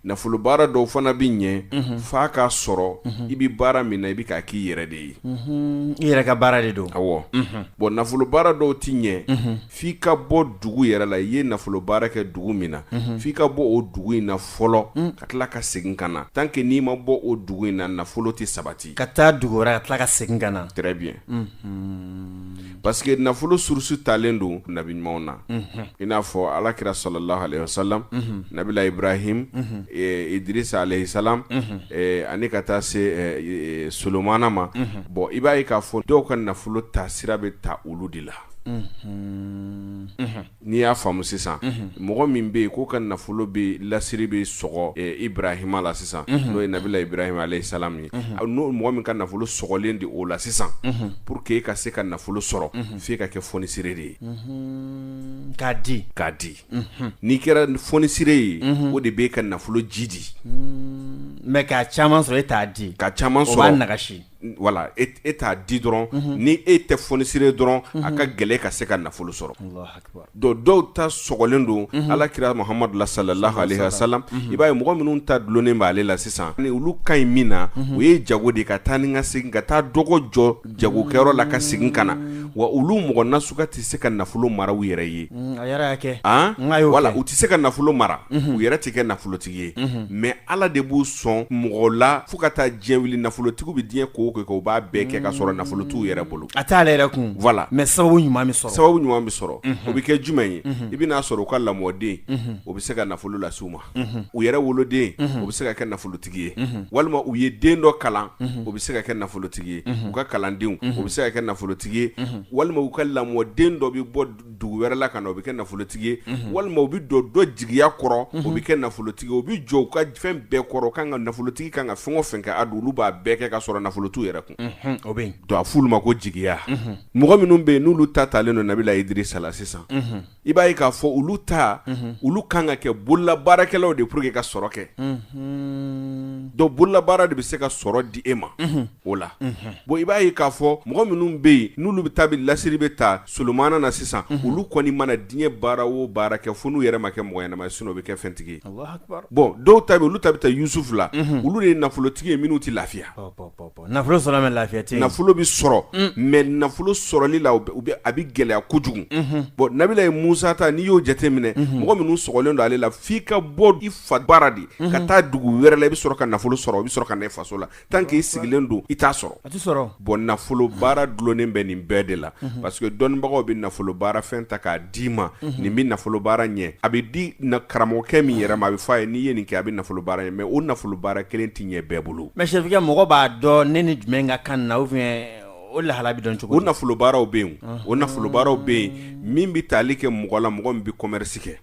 S2: nafolo baara dɔw fana bɛ ɲɛ f'a k'a sɔrɔ i bɛ baara min na i bɛ k'a k'i yɛrɛ de ye
S1: i yɛrɛ ka baara de don
S2: awɔ bon nafolo baara dɔw ti ɲɛ f'i ka bɔ dugu yɛrɛ la i ye nafolo baara kɛ dugu min na f'i ka bɔ o dugu in na fɔlɔ ka tila ka segin ka na tant que n'i ma bɔ o dugu in na nafolo tɛ sabati ka
S1: taa dugu wɛrɛ ka tila ka segin ka na
S2: très bien parce que nafolo source talen don nabi ɲumanw na i n'a fɔ alakira sallallahu alayhi wa sallam nabila Ibrahim Idrisa alayhi salam ani ka taa se Solomana ma bon i b'a ye k'a fɔ dɔw ka nafolo ta sira bɛ ta olu de la n'i y'a faamu sisan mɔgɔ min bɛ yen k'o ka nafolo bɛ lasiri bɛ sɔgɔ Ibrahima la sisan n'o ye nabila Ibrahima alayhi salam ye n'o mɔgɔ min ka nafolo sɔgɔlen de o la sisan pour que e ka se ka nafolo sɔrɔ f'e ka kɛ fonisire de ye
S1: k'a di
S2: n'i kɛra fonisire ye o de b'e ka nafolo ji di
S1: mais k'a caman sɔrɔ e t'a di
S2: ka caman sɔrɔ
S1: o b'a nagasi
S2: voilà e t'a di dɔrɔn ni e tɛ fonisire dɔrɔn a ka gɛlɛ ka se ka nafolo sɔrɔ dɔw ta sɔgɔlen don alakira Muhammadu la sallallahu alayhi wa sallam i b'a ye mɔgɔ minnu ta dulonnen b'ale la sisan ni olu ka ɲi min na o ye jago de ka taa ni ka segin ka taa dɔgɔ jɔ jagokɛyɔrɔ la ka segin ka na wa olu mɔgɔ nasuka tɛ se ka nafolo mara u yɛrɛ ye
S1: a yɛrɛ y'a kɛ
S2: wala u tɛ se ka nafolo mara u yɛrɛ tɛ kɛ nafolotigi ye mais Ala de b'u sɔn mɔgɔ la fo ka taa diɲɛ wili nafolotigiw bɛ diɲɛ ko o b'a bɛɛ kɛ ka sɔrɔ nafolo t'u yɛrɛ bolo
S1: a t'ale yɛrɛ kun
S2: voilà
S1: mais sababu ɲuman bɛ
S2: sɔrɔ o bɛ kɛ jumɛn ye i bɛ n'a sɔrɔ u ka lamɔden o bɛ se ka nafolo lase u ma u yɛrɛ woloden o bɛ se ka kɛ nafolotigi ye walima u ye den dɔ kalan o bɛ se ka kɛ nafolotigi ye u ka kalandenw o bɛ se ka kɛ nafolotigi ye walima u ka lamɔden dɔ bɛ bɔ dugu wɛrɛ la ka na o bɛ kɛ nafolotigi ye walima u bɛ dɔ jigiya kɔrɔ o bɛ kɛ nafolotigi ye o bɛ jɔ u ka fɛn bɛɛ kɔrɔ kan ka nafolotigi kan ka fɛn o fɛn kɛ a don olu b'a bɛɛ kɛ ka sɔrɔ nafolo t'u yɛrɛ kun
S1: o bɛ yen
S2: donc a f'ulu ma ko jigiya mɔgɔ minnu bɛ yen n'olu ta talen don Nabila Idrisa la sisan i b'a ye k'a fɔ olu ta olu kan ka kɛ bololabaarakɛlaw de pour que ka sɔrɔ kɛ donc bololabaara de bɛ se ka sɔrɔ di e ma o la bon i b'a ye k'a fɔ mɔgɔ minnu bɛ yen n'olu bɛ taa bi lasiri bɛ ta Solomana na sisan olu kɔni mana diɲɛ baara o baara kɛ fo n'u yɛrɛ ma kɛ mɔgɔ ɲɛnama ye sinon o bɛ kɛ fɛntigi ye bon dɔw ta bɛ olu ta bɛ taa Yusuf la olu de ye nafolotigi ye minnu tɛ lafiya
S1: nafolo sɔrɔ mɛ lafiya tɛ
S2: nafolo bɛ sɔrɔ mais nafolo sɔrɔli la a bɛ gɛlɛya kojugu bon Nabila ye Musa ta n'i y'o jate minɛ mɔgɔ minnu sɔgɔlen don ale la f'i ka bɔ i fa baara de ka taa dugu wɛrɛ la i bɛ sɔrɔ ka nafolo sɔrɔ i bɛ sɔrɔ ka na i faso la tant que i sigilen don i t'a sɔrɔ
S1: a tɛ sɔrɔ
S2: bon nafolo baara dulonnen bɛ nin bɛɛ de la parce que dɔnnibagaw bɛ nafolo baara fɛn ta k'a d'i ma nin bɛ nafolo baara ɲɛ a bɛ di karamɔgɔkɛ min yɛrɛ ma a bɛ fɔ a ye n'i ye nin kɛ a bɛ nafolo baara ɲɛ mais o nafolo baara kelen tɛ ɲɛ bɛɛ bolo
S1: mais chef mɔgɔ b'a dɔn ne ni jumɛn ka kan na ou bien o lahala bɛ dɔn cogo
S2: o nafolo baaraw bɛ yen o nafolo baaraw bɛ yen min bɛ tali kɛ mɔgɔ la mɔgɔ min bɛ commerce kɛ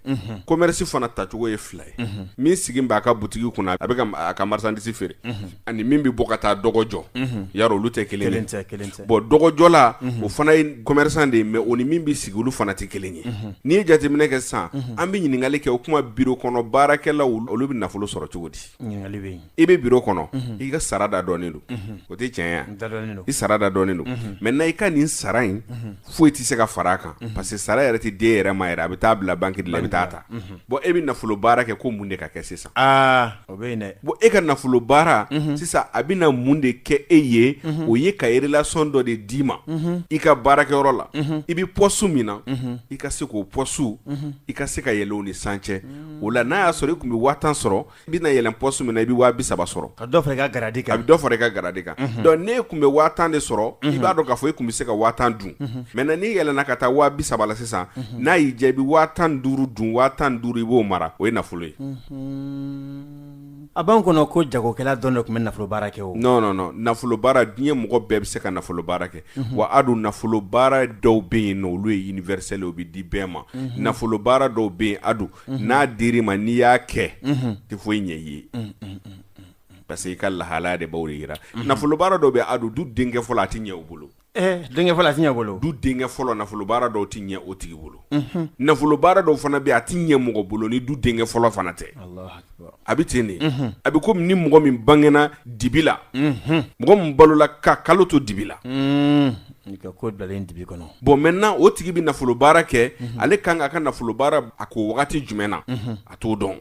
S2: commerce fana tacogo ye fila ye min sigin b'a ka butigi kunna a bɛ a ka marchandise feere ani min bɛ bɔ ka taa dɔgɔ jɔ yarɔ olu tɛ kelen ye bon dɔgɔ jɔ la o fana ye commerçant de ye mais o ni min bɛ sigi olu fana tɛ kelen ye n'i ye jateminɛ kɛ sisan an bɛ ɲininkali kɛ o kuma bureau kɔnɔ baarakɛlaw olu bɛ nafolo sɔrɔ cogo di
S1: ɲininkali bɛ yen
S2: i bɛ bureau kɔnɔ i ka sara da dɔɔnin don o tɛ tiɲɛ ye i sara da dɔɔnin maintenant i ka nin sara in foyi tɛ se ka fara a kan parce que sara yɛrɛ tɛ den yɛrɛ ma yɛrɛ a bɛ taa bila banque de la i bɛ taa ta bon e bɛ nafolo baara kɛ ko mun de ka kɛ sisan
S1: o bɛ yen dɛ
S2: bon e ka nafolo baara sisan a bɛ na mun de kɛ e ye o ye ka relation dɔ de d'i ma i ka baarakɛyɔrɔ la i bɛ poste min na i ka se k'o poste i ka se ka yɛlɛ o ni san cɛ o la n'a y'a sɔrɔ i tun bɛ 5000 sɔrɔ i bɛ na yɛlɛn poste min na i bɛ 230 sɔrɔ
S1: ka dɔ fara i ka garadi kan
S2: a bɛ dɔ fara i ka garadi kan donc ne tun bɛ 5000 de sɔrɔ i b'a dɔn k'a fɔ i tun bɛ se ka 5000 dun maintenant n'i yɛlɛnna ka taa 230 la sisan n'a y'i diya i bɛ 115 dun 115 i b'o mara o ye nafolo ye
S1: a b'an kɔnɔ ko jagokɛla dɔn de tun bɛ nafolo baara kɛ o
S2: non nafolo baara diɲɛ mɔgɔ bɛɛ bɛ se ka nafolo baara kɛ wa a dun nafolo baara dɔw bɛ yen nɔ olu ye universel o bɛ di bɛɛ ma nafolo baara dɔw bɛ yen a dun n'a dir'i ma n'i y'a kɛ tɛ foyi ɲɛ i ye parce que i ka lahalaya de b'o de yira nafolo baara dɔw bɛ a dun du denkɛ fɔlɔ a tɛ ɲɛ o bolo
S1: denkɛ fɔlɔ a tɛ ɲɛ bolo
S2: du denkɛ fɔlɔ nafolo baara dɔw tɛ ɲɛ o tigi bolo nafolo baara dɔw fana bɛ a tɛ ɲɛ mɔgɔ bolo ni du denkɛ fɔlɔ fana tɛ a bɛ ten de a bɛ komi ni mɔgɔ min bangena dibi la mɔgɔ min balola ka kalo to dibi la
S1: ka ko bilalen dibi kɔnɔ
S2: bon maintenant o tigi bɛ nafolo baara kɛ ale kan ka nafolo baara a ko wagati jumɛn na a t'o dɔn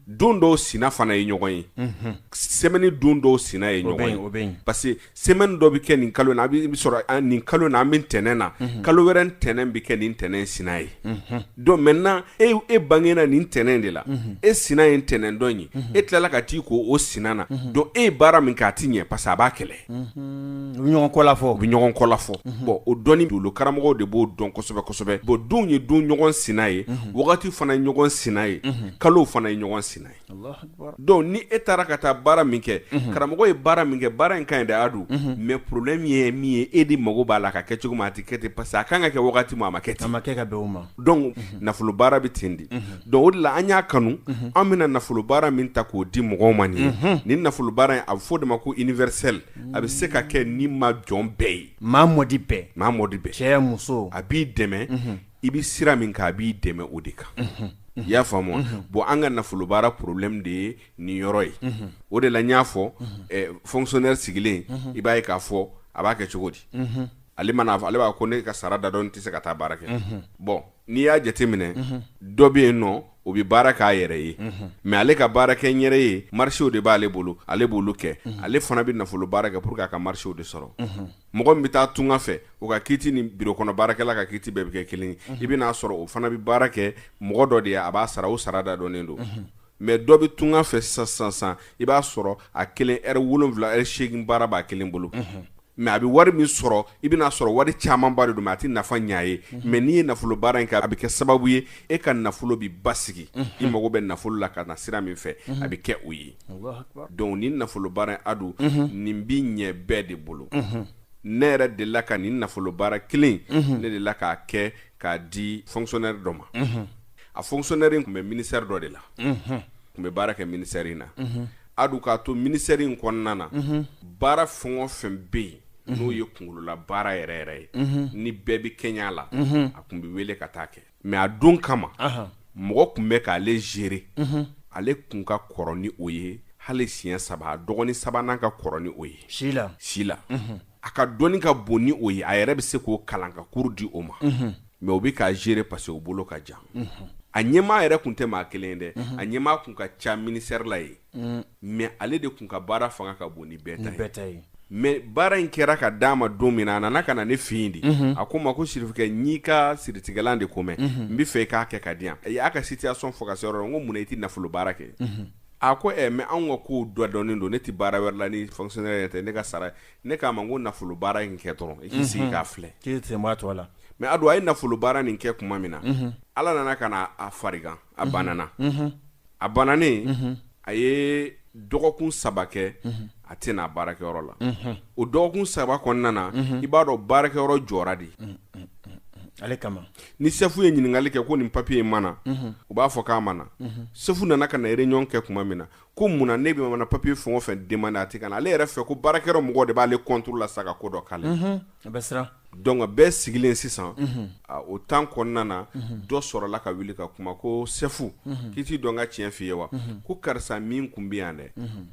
S2: don dɔw sina fana ye ɲɔgɔn ye semaine don dɔw sina ye ɲɔgɔn ye parce que semaine dɔ bɛ kɛ nin kalo in na a bɛ sɔrɔ nin kalo in na an bɛ ntɛnɛn na kalo wɛrɛ ntɛnɛn bɛ kɛ nin ntɛnɛn sina ye donc maintenant e bangena nin ntɛnɛn de la e sina ye ntɛnɛn dɔ ye e tilala ka t'i ko o sina na donc e ye baara min kɛ a ti ɲɛ parce que a b'a kɛlɛ
S1: u bɛ ɲɔgɔn kɔla fɔ
S2: u bɛ ɲɔgɔn kɔla fɔ bon o dɔnni dolo karamɔgɔw de b'o dɔn kosɛbɛ kosɛbɛ bon donw ye don ɲɔgɔn sina ye wagati fana ye ɲɔgɔn sina ye kalow fana ye ɲɔgɔn sina ye donc ni e taara ka taa baara min kɛ karamɔgɔ ye baara min kɛ baara in ka ɲi dɛ Adu mais problème ye min ye e de mago b'a la ka kɛ cogo min a ti kɛ ten parce que a kan ka kɛ wagati min a ma kɛ ten
S1: a ma kɛ ka bɛn o ma
S2: donc nafolo baara bɛ ten di donc o de la an y'a kanu an bɛna nafolo baara min ta k'o di mɔgɔw ma nin ye nin nafolo baara in a bɛ fɔ de ma ko universel a bɛ se ka kɛ ni ma jɔn bɛɛ ye
S1: maa mɔdi bɛɛ
S2: cɛ
S1: muso
S2: a b'i dɛmɛ i bɛ sira min kan a b'i dɛmɛ o de kan i y'a faamu bon an ka nafolo baara problème de ye nin yɔrɔ ye o de la n y'a fɔ fonctionnaire sigilen i b'a ye k'a fɔ a b'a kɛ cogo di ale b'a ko ne ka sara da dɔn tɛ se ka taa baara kɛ bon n'i y'a jateminɛ dɔ bɛ yen nɔ o bɛ baara k'a yɛrɛ ye mais ale ka baara kɛ n yɛrɛ ye marché de b'ale bolo ale b'olu kɛ ale fana bɛ nafolo baara kɛ pour que a ka marché de sɔrɔ mɔgɔ min bɛ taa tunga fɛ o ka kiiti ni bureau kɔnɔ baarakɛla ka kiiti bɛɛ bɛ kɛ kelen ye i bɛ n'a sɔrɔ o fana bɛ baara kɛ mɔgɔ dɔ de ye a b'a sara o sara da dɔnnen don mais dɔ bɛ tunga fɛ sisan i b'a sɔrɔ a kelen heure 7 heure 8 baara b'a kelen bolo mais a bɛ wari min sɔrɔ i bɛna sɔrɔ wari caman ba de don mais a tɛ nafa ɲa ye mais n'i ye nafolo baara in kɛ a bɛ kɛ sababu ye e ka nafolo bɛ basigi i mago bɛ nafolo la ka na sira min fɛ a bɛ kɛ o ye donc ni nafolo baara in Adu nin bɛ ɲɛ bɛɛ de bolo ne yɛrɛ delila ka nin nafolo baara kelen ne delila k'a kɛ k'a di fonctionnaire dɔ ma a fonctionnaire in tun bɛ ministère dɔ de la tun bɛ baara kɛ ministère in na Adu k'a to ministère in kɔnɔna na baara fɛn o fɛn bɛ yen n'o ye kunkolola baara yɛrɛ yɛrɛ ye ni bɛɛ bɛ kɛɲɛ la a tun bɛ wele ka taa kɛ mais a don kama mɔgɔ tun bɛ k'ale gérer ale tun ka kɔrɔ ni o ye hali siɲɛ 3 a dɔgɔnin 3nan ka kɔrɔ ni o ye si la a ka dɔnni ka bon ni o ye a yɛrɛ bɛ se k'o kalan ka cours di o ma mais o bɛ k'a gérer parce que o bolo ka jan a ɲɛmaa yɛrɛ tun tɛ maa kelen dɛ a ɲɛmaa tun ka ca ministère la ye mais ale de tun ka baara fanga ka bon ni bɛɛ ta ye mais baara in kɛra ka d'a ma don min na a nana ka na ne fɛ yen de a ko n ma ko Sirifukɛ n'i ka siritigɛlan de ko mɛn n bɛ fɛ i k'a kɛ ka di yan a y'a ka situation fɔ ka se yɔrɔ la n ko mun na i tɛ nafolo baara kɛ a ko mais anw ka kow dɔnnen don ne tɛ baara wɛrɛ la ni fonctionnaire tɛ ne ka sara ne k'a ma n ko nafolo baara in kɛ dɔrɔn i k'i sigi k'a filɛ
S1: k'i sen bɔ a tɔ la
S2: mais Adu a ye nafolo baara nin kɛ tuma min na Ala nana ka na a farigan a banana a bananen a ye dɔgɔkun 3 kɛ a tɛ n'a baarakɛyɔrɔ la o dɔgɔkun 3 kɔnɔna na i b'a dɔn baarakɛyɔrɔ jɔra de
S1: ale kama
S2: ni sefu ye ɲininkali kɛ ko nin papier in mana u b'a fɔ k'a mana sefu nana ka na réunion kɛ tuma min na ko mun na ne bɛ mana papier fɛn o fɛn demander a tɛ ka na ale yɛrɛ fɛ ko baarakɛyɔrɔ mɔgɔ de b'ale contrôle la sa ka ko dɔ k'ale
S1: a bɛ siran
S2: donc bɛɛ sigilen sisan o temps kɔnɔna na dɔ sɔrɔla ka wuli ka kuma ko sefu k'i t'i dɔn ka tiɲɛ f'i ye wa ko karisa min kun bɛ yan dɛ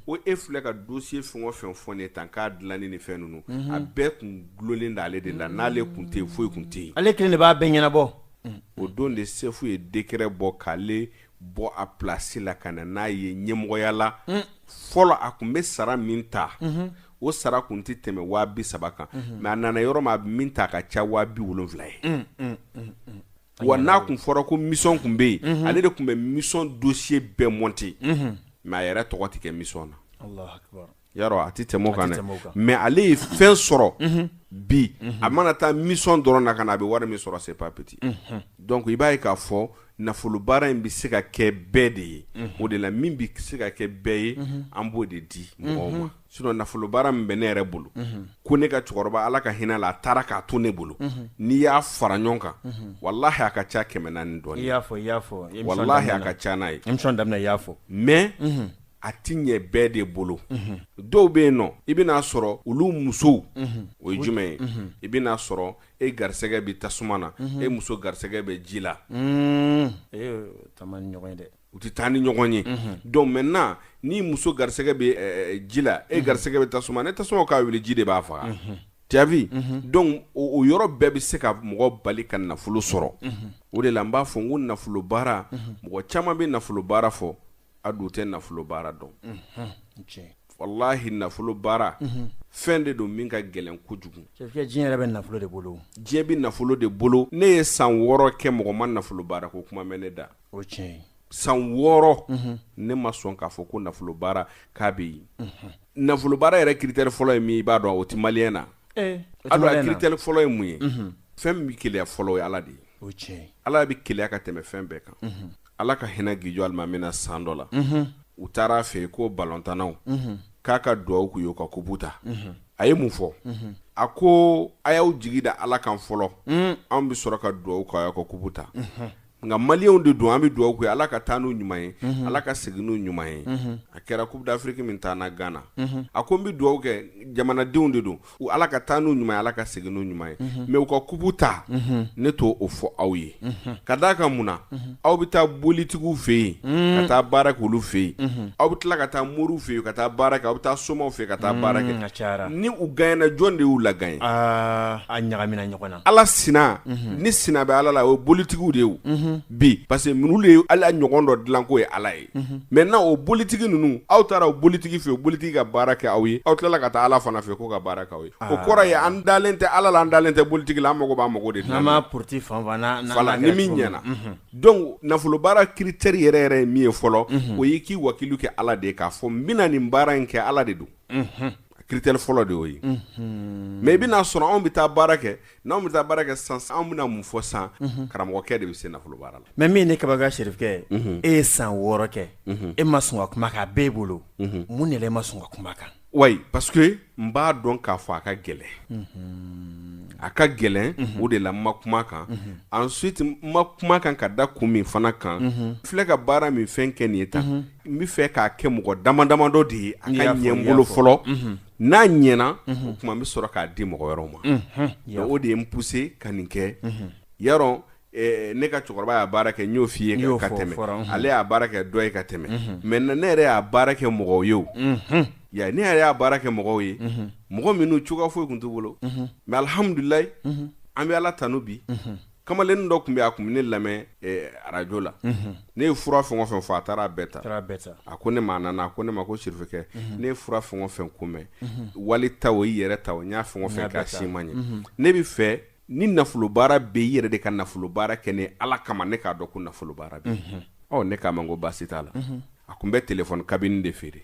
S2: o e filɛ ka dossier fɛn o fɛn fɔ ne tan k'a dilanni ni fɛn ninnu a bɛɛ kun gulonlen d'ale de la n'ale kun tɛ yen foyi kun tɛ yen
S1: ale kelen de b'a bɛɛ ɲɛnabɔ
S2: o don de sefu ye décret bɔ k'ale bɔ a place la ka na n'a ye ɲɛmɔgɔya la fɔlɔ a kun bɛ sara min ta o sara kun tɛ tɛmɛ 30,000 kan mais a nana yɔrɔ min a bɛ min ta ka ca 70,000 ye wa n'a kun fɔra ko mission kun bɛ yen ale de kun bɛ mission dossier bɛɛ monter mais a yɛrɛ tɔgɔ tɛ kɛ mission na
S1: Allahu Akbar
S2: yarɔ a tɛ tɛmɛ o kan dɛ mais ale ye fɛn sɔrɔ bi a mana taa mission dɔrɔn na ka na a bɛ wari min sɔrɔ c'est pas petit donc i b'a ye k'a fɔ nafolo baara in bɛ se ka kɛ bɛɛ de ye o de la min bɛ se ka kɛ bɛɛ ye an b'o de di mɔgɔw ma sinon nafolo baara min bɛ ne yɛrɛ bolo ko ne ka cɛkɔrɔba Ala ka hinɛ la a taara k'a to ne bolo n'i y'a fara ɲɔgɔn kan walahi a ka ca 400 dɔɔnin
S1: i y'a fɔ
S2: walahi a ka ca n'a ye
S1: émission daminɛ i y'a fɔ
S2: mais a ti ɲɛ bɛɛ de bolo dɔw bɛ yen nɔ i bɛna sɔrɔ olu musow o ye jumɛn ye i bɛna sɔrɔ e garisɛgɛ bɛ tasuma na e muso garisɛgɛ bɛ ji la
S1: tama ni ɲɔgɔn ye dɛ
S2: u tɛ taa ni ɲɔgɔn ye donc maintenant ni muso garisɛgɛ bɛ ji la e garisɛgɛ bɛ tasuma ne tasuma k'a wuli ji de b'a faga tu as vu donc o yɔrɔ bɛɛ bɛ se ka mɔgɔ bali ka nafolo sɔrɔ o de la n b'a fɔ n ko nafolo baara mɔgɔ caman bɛ nafolo baara fɔ Adu tɛ nafolo baara dɔn wallahi nafolo baara fɛn de don min ka gɛlɛn kojugu
S1: diɲɛ yɛrɛ bɛ nafolo de bolo
S2: diɲɛ bɛ nafolo de bolo ne ye san 6 kɛ mɔgɔ ma nafolo baara ko kuma mɛn ne da
S1: o tiɲɛ
S2: san 6 ne ma sɔn k'a fɔ ko nafolo baara k'a bɛ yen nafolo baara yɛrɛ critère fɔlɔ ye min i b'a dɔn o tɛ maliyɛn na a critère fɔlɔ ye mun ye fɛn min bɛ keleya fɔlɔ ye Ala de ye Ala bɛ keleya ka tɛmɛ fɛn bɛɛ kan Ala ka hinɛ Gijo Alimamina san dɔ la u taara a fɛ yen ko balɔntanaw k'a ka duwawu k'u ye ka kubuta a ye mun fɔ a ko a y'aw jigi da Ala kan fɔlɔ an bɛ sɔrɔ ka duwawu k'aw ka kubuta nka maliyɛnw de don an bɛ duwawu k'u ye Ala ka taa n'u ɲuman ye Ala ka segin n'u ɲuman ye a kɛra Coupe d'Afrique min taa na Ghana a ko n bɛ duwawu kɛ jamanadenw de don Ala ka taa n'u ɲuman ye Ala ka segin n'u ɲuman ye mais u ka kubuta ne t'o fɔ aw ye ka d'a kan mun na aw bɛ taa bolitigiw fɛ yen ka taa baara kɛ olu fɛ yen aw bɛ tila ka taa moriw fɛ yen ka taa baara kɛ aw bɛ taa somaw fɛ yen ka taa baara kɛ ni u gagnera jɔn de y'u lagagné
S1: a ɲagamina ɲɔgɔn na
S2: Ala sina ni sina bɛ Ala la o bolitigiw de ye bi parce que minnu le Ala ɲɔgɔn dɔ dilan ko ye Ala ye maintenant o bolitigi ninnu aw taara o bolitigi fɛ o bolitigi ka baara kɛ aw ye aw tilala ka taa Ala fana fɛ ko ka baara kɛ aw ye o kɔrɔ ye an dalen tɛ Ala la an dalen tɛ bolitigi la an mago b'an mago de dilan
S1: ma porti fanfan na
S2: voilà ni min ɲɛna donc nafolo baara critère yɛrɛ yɛrɛ ye min ye fɔlɔ o ye k'i wakilu kɛ Ala de ye k'a fɔ n bɛna nin baara in kɛ Ala de don critère fɔlɔ de y'o ye mais i bɛna sɔrɔ anw bɛ taa baara kɛ n'anw bɛ taa baara kɛ san anw bɛna mun fɔ san karamɔgɔkɛ de bɛ se nafolo baara la
S1: mais min ne kabaga Serifukɛ e ye san 6 kɛ e ma sɔn ka kuma k'a bɛɛ bolo mun de la e ma sɔn ka kuma kan
S2: oui parce que n b'a dɔn k'a fɔ a ka gɛlɛn a ka gɛlɛn o de la n ma kuma kan ensuite n ma kuma kan ka da kun min fana kan filɛ ka baara min fɛn kɛ nin ye tan n bɛ fɛ k'a kɛ mɔgɔ dama-damadɔ de ye a ka ɲɛ n bolo fɔlɔ n'a ɲɛna o kuma n bɛ sɔrɔ k'a di mɔgɔ wɛrɛw ma o de ye n poussé ka nin kɛ yarɔ ne ka cɛkɔrɔba y'a baara kɛ n y'o f'i ye ka tɛmɛ ale y'a baara kɛ dɔ ye ka tɛmɛ maintenant ne yɛrɛ y'a baara kɛ mɔgɔw ye o ya ne yɛrɛ y'a baara kɛ mɔgɔw ye mɔgɔ minnu cogoya foyi tun t'u bolo mais alhamdulilayi an bɛ Ala tanu bi kamalen dɔ tun bɛ a tun bɛ ne lamɛn arajo la ne ye fura fɛn o fɛn fɔ a taara a bɛɛ ta a ko ne ma a nana a ko ne ma ko Serifukɛ ne ye fura fɛn o fɛn ko mɛn wali ta o i yɛrɛ ta o n y'a fɛn o fɛn k'a si ma ɲɛ ne bɛ fɛ ni nafolo baara bɛ i yɛrɛ de ka nafolo baara kɛ ne Ala kama ne k'a dɔn ko nafolo baara bɛ ne k'a ma ko baasi t'a la a kun bɛ téléphone cabine de feere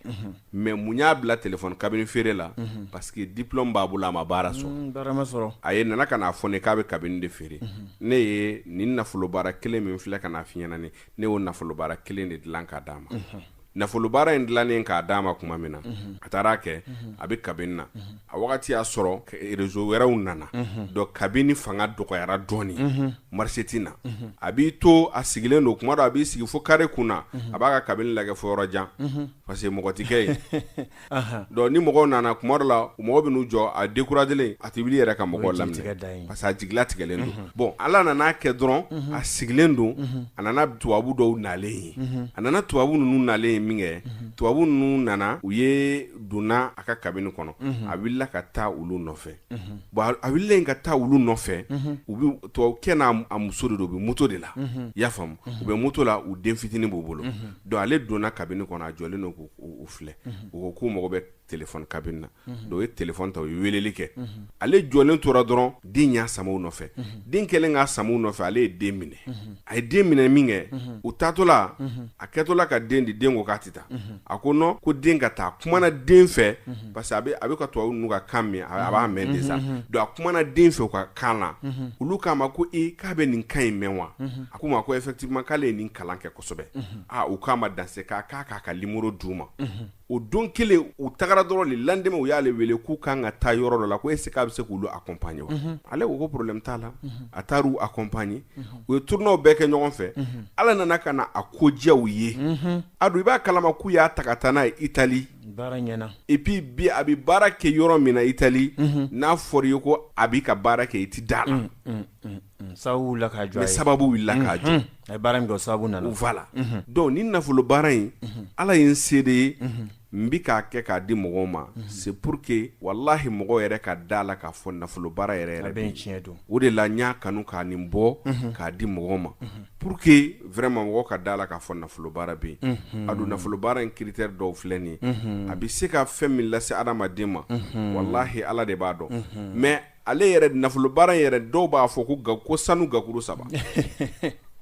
S2: mais mun y'a bila téléphone cabine feere la parce que diplôme b'a bolo a ma baara sɔrɔ a ye nana ka n'a fɔ ne k'a bɛ cabine de feere ne ye nin nafolo baara kelen min filɛ ka n'a f'i ɲɛna ne y'o nafolo baara kelen de dilan k'a d'a ma nafolo baara in dilannen k'a d'a ma kuma min na a taara kɛ a bɛ cabine na a wagati y'a sɔrɔ réseau wɛrɛw nana donc cabine fanga dɔgɔyara dɔɔnin marché ti na a b'i to a sigilen don kuma dɔ a b'i sigi fo carré kun na a b'a ka cabine lajɛ fo yɔrɔ jan parce que mɔgɔ ti kɛ yen donc ni mɔgɔw nana kuma dɔ la mɔgɔ bɛ n'u jɔ a découragé a tɛ wuli yɛrɛ ka mɔgɔw laminɛ parce que a jigila tigɛlen don bon Ala nan'a kɛ dɔrɔn a sigilen don a nana tubabu dɔw nalen ye a nana tubabu ninnu nalen ye min kɛ tubabu ninnu nana u ye donna a ka cabine kɔnɔ a wulila ka taa olu nɔfɛ bon a wulila ka taa olu nɔfɛ u bɛ tubabukɛ n'a muso de don u bɛ moto de la i y'a faamu u bɛ moto la u den fitinin b'u bolo donc ale donna cabine kɔnɔ a jɔlen don k'u filɛ u ko k'u mago bɛ téléphone cabine na donc u ye téléphone ta u ye weleli kɛ ale jɔlen tora dɔrɔn den y'a sama u nɔfɛ den kɛlen k'a sama u nɔfɛ ale ye den minɛ a ye den minɛ min kɛ u taatɔ la a kɛtɔ la ka den di den ko k'a tɛ taa a ko non ko den ka taa a kumana den fɛ parce que a bɛ ka tubabu ninnu ka kan min a b'a mɛn déjà donc a kumana den fɛ u ka kan na olu k'a ma ko k'a bɛ nin kan in mɛn wa a ko ma ko effectivement k'ale ye nin kalan kɛ kosɛbɛ u k'a ma danse k'a ka numéro d'u ma o don kelen u tagara dɔrɔn le lendemain u y'ale wele k'u kan ka taa yɔrɔ dɔ la ko est-ce k'a bɛ se k'olu accompagner wa ale ko problème t'a la a taar'u accompagner u ye tournow bɛɛ kɛ ɲɔgɔn fɛ Ala nana ka na a ko diya u ye a don i b'a kalama k'u y'a ta ka taa n'a ye Italie
S1: baara ɲɛna
S2: et puis bi a bɛ baara kɛ yɔrɔ min na Italie n'a fɔra i ye ko a bɛ ka baara kɛ i ti da la
S1: sababu wulila k'a jɔ a ye
S2: mais sababu wulila k'a jɔ
S1: a ye baara min kɛ o sababu nana
S2: voilà donc ni nafolo baara in Ala ye n se de ye n bɛ k'a kɛ k'a di mɔgɔw ma c'est pour que wallahi mɔgɔw yɛrɛ ka da la k'a fɔ nafolo baara yɛrɛ
S1: bɛ tiɲɛ don
S2: o de la n y'a kanu k'a nin bɔ k'a di mɔgɔw ma pour que vraiment mɔgɔw ka da la k'a fɔ nafolo baara bɛ yen a don nafolo baara in critère dɔw filɛ nin ye a bɛ se ka fɛn min lase adamaden ma wallahi Ala de b'a dɔn mais ale yɛrɛ nafolo baara in yɛrɛ dɔw b'a fɔ ko sanu gakuru 3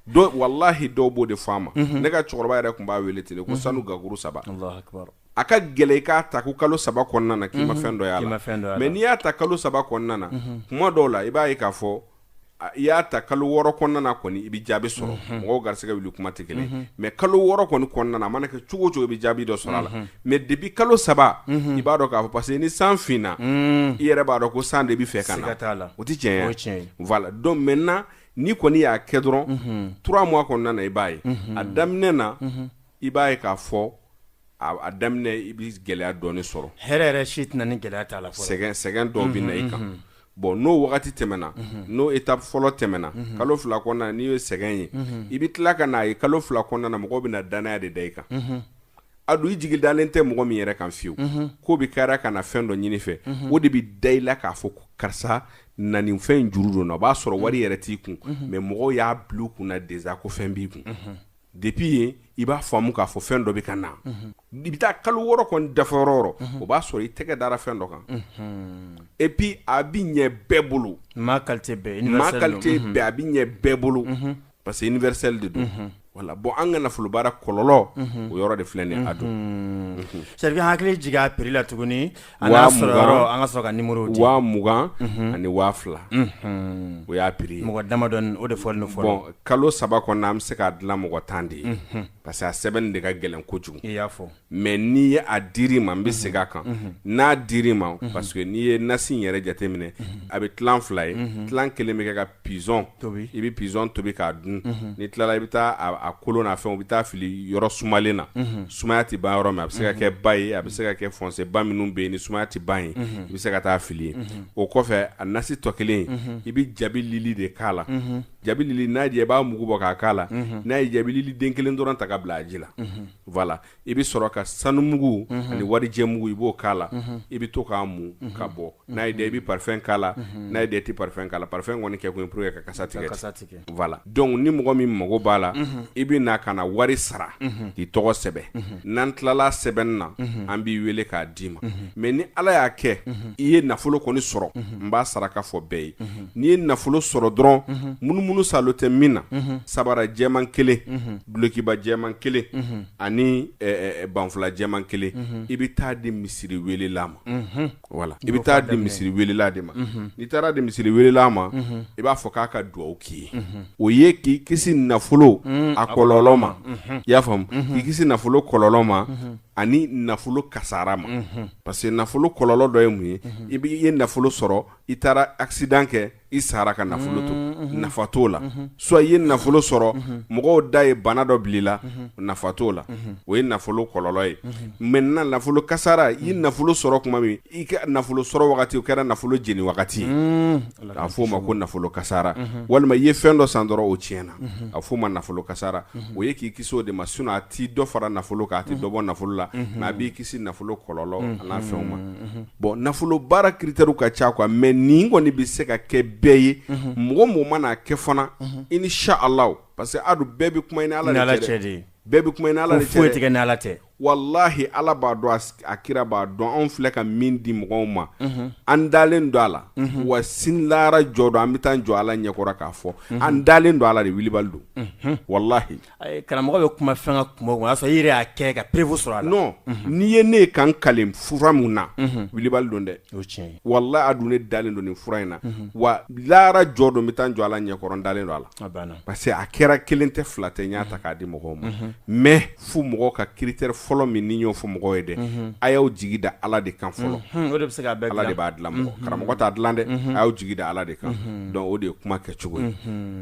S2: do wallahi do bo de fama ne ka cɛkɔrɔba yɛrɛ kun b'a wele ten ko sanu gakuru 3
S1: Allahu akbar
S2: a ka gɛlɛ k'a ta ko kalo 3 kɔnɔna na k'i ma fɛn dɔ y'a la mais n'i y'a ta kalo 3 kɔnɔna na kuma dɔw la i b'a ye k'a fɔ i y'a ta kalo 6 kɔnɔna na kɔni i bɛ jaabi sɔrɔ mɔgɔw garisɛgɛ wuli kuma tɛ kelen mais kalo 6 kɔni kɔnɔna na a mana kɛ cogo o cogo i bɛ jaabi dɔ sɔrɔ a la mais depuis kalo 3 i b'a dɔn k'a fɔ parce que ni san finna i yɛrɛ b'a dɔn ko san de bɛ fɛ ka na o tɛ tiɲɛ ye voilà donc maintenant ni kɔni y'a kɛ dɔrɔn 3 mois kɔnɔna na i b'a ye a daminɛ na i b'a ye k'a fɔ a daminɛ i bɛ gɛlɛya dɔɔni sɔrɔ
S1: hɛrɛ yɛrɛ si tɛna ni gɛlɛya t'a la fɔlɔ
S2: sɛgɛn dɔw bɛ na i kan bon n'o wagati tɛmɛna n'o étape fɔlɔ tɛmɛna kalo 2 kɔnɔna n'i ye sɛgɛn ye i bɛ tila ka n'a ye kalo 2 kɔnɔna na mɔgɔw bɛ na danaya de da i kan a dun i jigi dalen tɛ mɔgɔ min yɛrɛ kan fiyewu k'o bɛ kɛra ka na fɛn dɔ ɲini fɛ o de bɛ da i la k'a fɔ karisa na nin fɛn juru don na o b'a sɔrɔ wari yɛrɛ t'i kun mais mɔgɔw y'a bila u kunna déjà ko fɛn b'i kun depuis yen i b'a faamu k'a fɔ fɛn dɔ bɛ ka na i bɛ taa kalo 6 kɔni dafa yɔrɔ o yɔrɔ o b'a sɔrɔ i tɛgɛ dara fɛn dɔ kan et puis a bɛ ɲɛ bɛɛ bolo
S1: ma qualité bɛɛ
S2: a bɛ ɲɛ bɛɛ bolo parce que universel de don voilà bon an ka nafolo baara kɔlɔlɔ o yɔrɔ de filɛ nin ye a don
S1: Serifin hakili jigin a prix la tuguni an ka sɔrɔ yɔrɔ an ka sɔrɔ ka numéro di 20,000
S2: ani 2,000 o y'a prix
S1: mɔgɔ damadɔni o de fɔlen don fɔlɔ
S2: bon kalo 3 kɔnɔna an bɛ se k'a dilan mɔgɔ 10 de ye parce que a sɛbɛnni de ka gɛlɛn kojugu
S1: i y'a fɔ
S2: mais n'i ye a dir'i ma n bɛ segin a kan n'a dir'i ma parce que n'i ye nasi in yɛrɛ jateminɛ a bɛ tilan 2 ye tilan kelen bɛ kɛ ka pizɔn tobi i bɛ pizɔn tobi k'a dun n'i tilala i bɛ taa a kolo n'a fɛn u bɛ taa fili yɔrɔ sumalen na sumaya tɛ ban yɔrɔ min a bɛ se ka kɛ ba ye a bɛ se ka kɛ foncé ba minnu bɛ yen ni sumaya tɛ ban ye i bɛ se ka taa fili ye o kɔfɛ a nasi tɔ kelen i bɛ jabi lili de k'a la jabi lili n'a jɛ i b'a mugu bɔ k'a k'a la n'a ye jabi lili den kelen dɔrɔn ta ka bila a ji la voilà i bɛ sɔrɔ ka sanu mugu ani warijɛ mugu i b'o k'a la i bɛ to k'a mu ka bɔ n'a ye dɛ i bɛ parfum k'a la n'a ye dɛ i tɛ parfum k'a la parfum kɔni kɛ kun ye pour que ka kasa tigɛ voilà donc ni mɔgɔ min mago b'a la i bɛ na ka na wari sara k'i tɔgɔ sɛbɛn n'an tilala sɛbɛnni na an b'i wele k'a d'i ma mais ni Ala y'a kɛ i ye nafolo kɔni sɔrɔ n b'a saraka fɔ bɛɛ ye n'i ye nafolo sɔrɔ dɔrɔn munumunu salo tɛ min na sabara jɛman 1 dulokiba jɛman 1 ani banfula jɛman 1 i bɛ taa di misiri welela ma voilà i bɛ taa di misiri welela de ma n'i taara di misiri welela ma i b'a fɔ k'a ka dugawu k'i ye o ye k'i kisi nafolo a kɔlɔlɔ ma i y'a faamu k'i kisi nafolo kɔlɔlɔ ma ani nafolo kasara ma parce que nafolo kɔlɔlɔ dɔ ye mun ye i ye nafolo sɔrɔ i taara accident kɛ i sara ka nafolo to nafa t'o la soit i ye nafolo sɔrɔ mɔgɔw da ye bana dɔ bil'i la nafa t'o la o ye nafolo kɔlɔlɔ ye maintenant nafolo kasara i ye nafolo sɔrɔ tuma min i ka nafolo sɔrɔ wagati o kɛra nafolo jeni wagati ye a f'o ma ko nafolo kasara walima i ye fɛn dɔ san dɔrɔn o tiɲɛna a f'o ma nafolo kasara o ye k'i kisi o de ma sinon a ti dɔ fara nafolo kan a ti dɔ bɔ nafolo la mais a b'i kisi nafolo kɔlɔlɔ a n'a fɛnw ma bon nafolo baara critère ka ca quoi mais nin kɔni bɛ se ka kɛ bɛɛ ye mɔgɔ mana kɛ fana inshallah parce que adu bɛɛ bɛ kuma ni Ala de cɛ dɛ bɛɛ bɛ kuma ni Ala de cɛ
S1: foyi tigɛ ni Ala tɛ
S2: wallahi Ala b'a dɔn a kira b'a dɔn anw filɛ ka min di mɔgɔw ma an dalen don a la wa sinilara jɔ don an bɛ taa jɔ Ala ɲɛkɔrɔ k'a fɔ an dalen don a la de wilibali don wallahi
S1: karamɔgɔ bɛ kuma fɛn ka kuma o y'a sɔrɔ i yɛrɛ y'a kɛ ka prévu sɔrɔ a la
S2: non n'i ye ne kan kale fura mun na wilibali don dɛ
S1: o tiɲɛ ye
S2: wallahi a dun ne dalen don nin fura in na wa lara jɔ don n bɛ taa jɔ Ala ɲɛkɔrɔ n dalen don a la parce que a kɛra kelen tɛ fila tɛ n y'a ta k'a di mɔgɔw ma mais fo mɔgɔw ka critère fɔlɔ min ni y'o fɔ mɔgɔw ye dɛ a y'aw jigi da Ala de kan fɔlɔ
S1: o de bɛ se ka bɛɛ
S2: Ala de b'a dilan mɔgɔ karamɔgɔ t'a dilan dɛ a y'aw jigi da Ala de kan donc o de ye kuma kɛcogo ye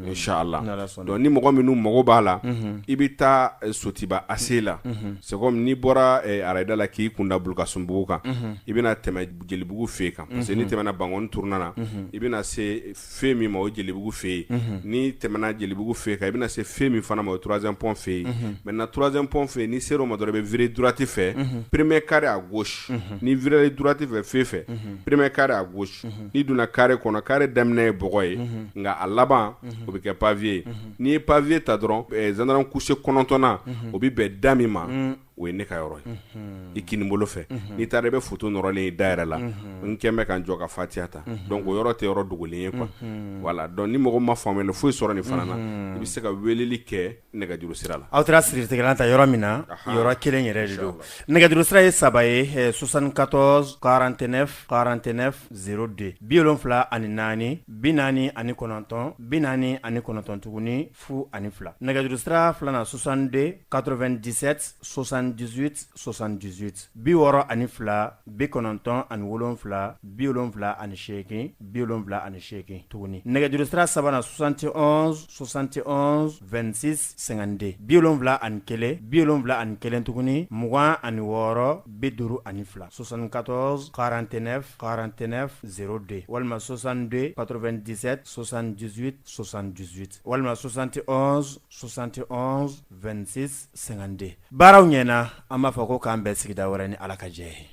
S2: inshallah donc ni mɔgɔ minnu mago b'a la i bɛ taa Sotiba ACI la c'est comme n'i bɔra Arayida la k'i kunda Bulukasunbugu kan i bɛna tɛmɛ Jelibugu fɛ yen kan parce que n'i tɛmɛna Bangoni tournant na i bɛna se fɛ min ma o Jelibugu fɛ yen n'i tɛmɛna Jelibugu fɛ kan i bɛna se fɛ min fana ma o 3e pont fɛ yen maintenant 3e pont fɛ yen n'i ser'o ma dɔrɔn i bɛ virer droite fɛ premier carré à gauche n'i virer droite fɛ premier carré à gauche n'i donna carré kɔnɔ carré daminɛ ye bɔgɔ ye nka a laban o bɛ kɛ pavier ye n'i ye pavier ta dɔrɔn gendarme couché 9nan o bɛ bɛn da min ma o ye ne ka yɔrɔ ye i kini bolo fɛ n'i taara i bɛ photo nɔrɔlen da yɛrɛ la n kɛn bɛ ka n jɔ ka fatiya ta donc o yɔrɔ tɛ yɔrɔ dogolen ye quoi voilà donc ni mɔgɔ ma faamuyali foyi sɔrɔ nin fana na i bɛ se ka weleli kɛ nɛgɛjuru sira la aw
S1: taara siritigɛlan ta yɔrɔ min na yɔrɔ kelen yɛrɛ de don nɛgɛjuru sira ye 3 ye 74 49 49 02 74 44 49 tuguni 02 nɛgɛjuru sira filanan 62 97 78 78 62 97 78 tuguni nɛgɛjuru sira sabanan 71 71 26 52 71 tuguni 26 52 74 49 49 02 walima 62 97 78 78 walima 71 71 26 52 baaraw ɲɛna an b'a fɔ ko k'an bɛɛ sigida wɛrɛ ni Ala ka jɛ ye.